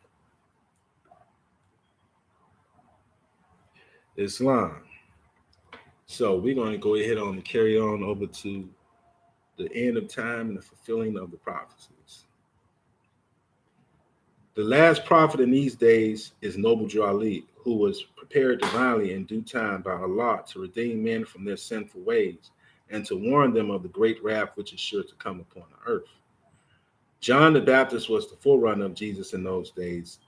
Islam. So we're going to go ahead on and carry on over to the end of time and the fulfilling of the prophecies. The last prophet in these days is Noble Drew Ali, who was prepared divinely in due time by Allah to redeem men from their sinful ways and to warn them of the great wrath which is sure to come upon the earth. John the Baptist was the forerunner of Jesus in those days,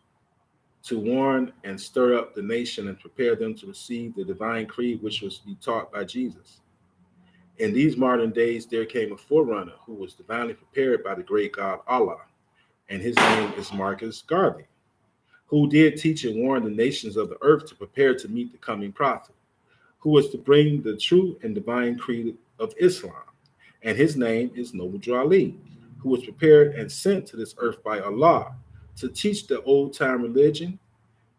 to warn and stir up the nation and prepare them to receive the divine creed which was to be taught by Jesus. In these modern days, there came a forerunner who was divinely prepared by the great God Allah, and his name is Marcus Garvey, who did teach and warn the nations of the earth to prepare to meet the coming prophet, who was to bring the true and divine creed of Islam. And his name is Noble Drew Ali, who was prepared and sent to this earth by Allah to teach the old-time religion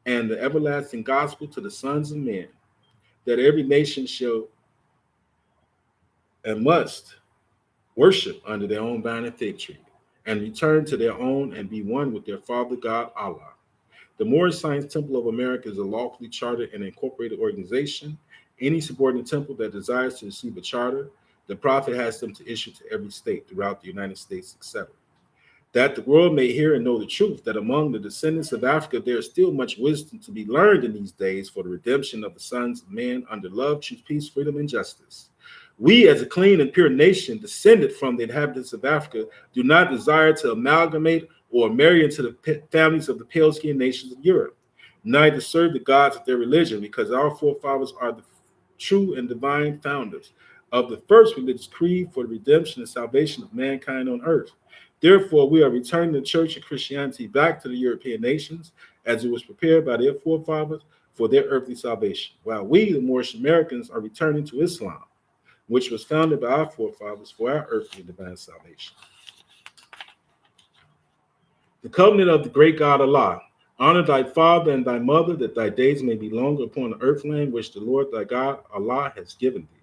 and the everlasting gospel to the sons of men, that every nation shall and must worship under their own vine and fig tree, and return to their own and be one with their Father God Allah. The Moorish Science Temple of America is a lawfully chartered and incorporated organization. Any subordinate temple that desires to receive a charter, the Prophet has them to issue to every state throughout the United States, etc. That the world may hear and know the truth, that among the descendants of Africa there is still much wisdom to be learned in these days for the redemption of the sons of men under love, truth, peace, freedom, and justice. We, as a clean and pure nation descended from the inhabitants of Africa, do not desire to amalgamate or marry into the families of the pale-skinned nations of Europe, neither serve the gods of their religion, because our forefathers are the true and divine founders of the first religious creed for the redemption and salvation of mankind on earth. Therefore, we are returning the church and Christianity back to the European nations as it was prepared by their forefathers for their earthly salvation, while we, the Moorish Americans, are returning to Islam. which was founded by our forefathers for our earthly divine salvation. The covenant of the great God Allah. Honor thy father and thy mother, that thy days may be longer upon the earthland which the Lord thy God Allah has given thee.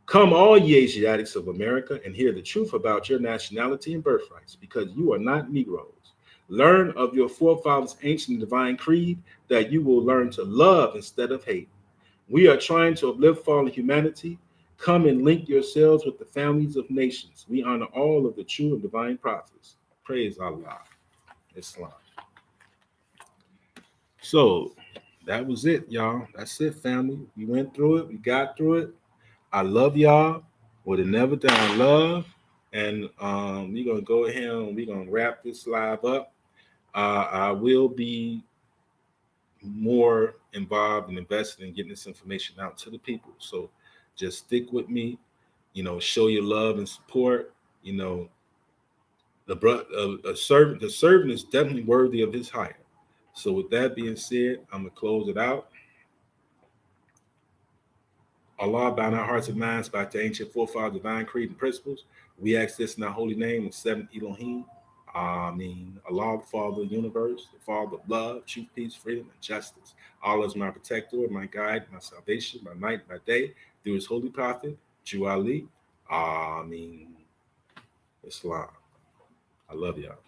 Come, all ye Asiatics of America, and hear the truth about your nationality and birthrights, because you are not Negroes. Learn of your forefathers' ancient divine creed, that you will learn to love instead of hate. We are trying to uplift fallen humanity. Come and link yourselves with the families of nations. We honor all of the true and divine prophets. Praise Allah. Islam. So that was it, y'all. That's it, family. We went through it. We got through it. I love y'all with a never down love. And we're going to go ahead and we're going to wrap this live up. I will be more involved and invested in getting this information out to the people. So just stick with me, show your love and support. The servant is definitely worthy of his hire. So with that being said, I'm going to close it out. Allah, bound our hearts and minds by the ancient forefathers' divine creed and principles. We ask this in our holy name, the seventh Elohim. Amen. Allah, the Father of the universe, the Father of love, truth, peace, freedom, and justice. Allah is my protector, my guide, my salvation, by night, by day, through his holy prophet, Jew Ali. Amen. Islam. I love y'all.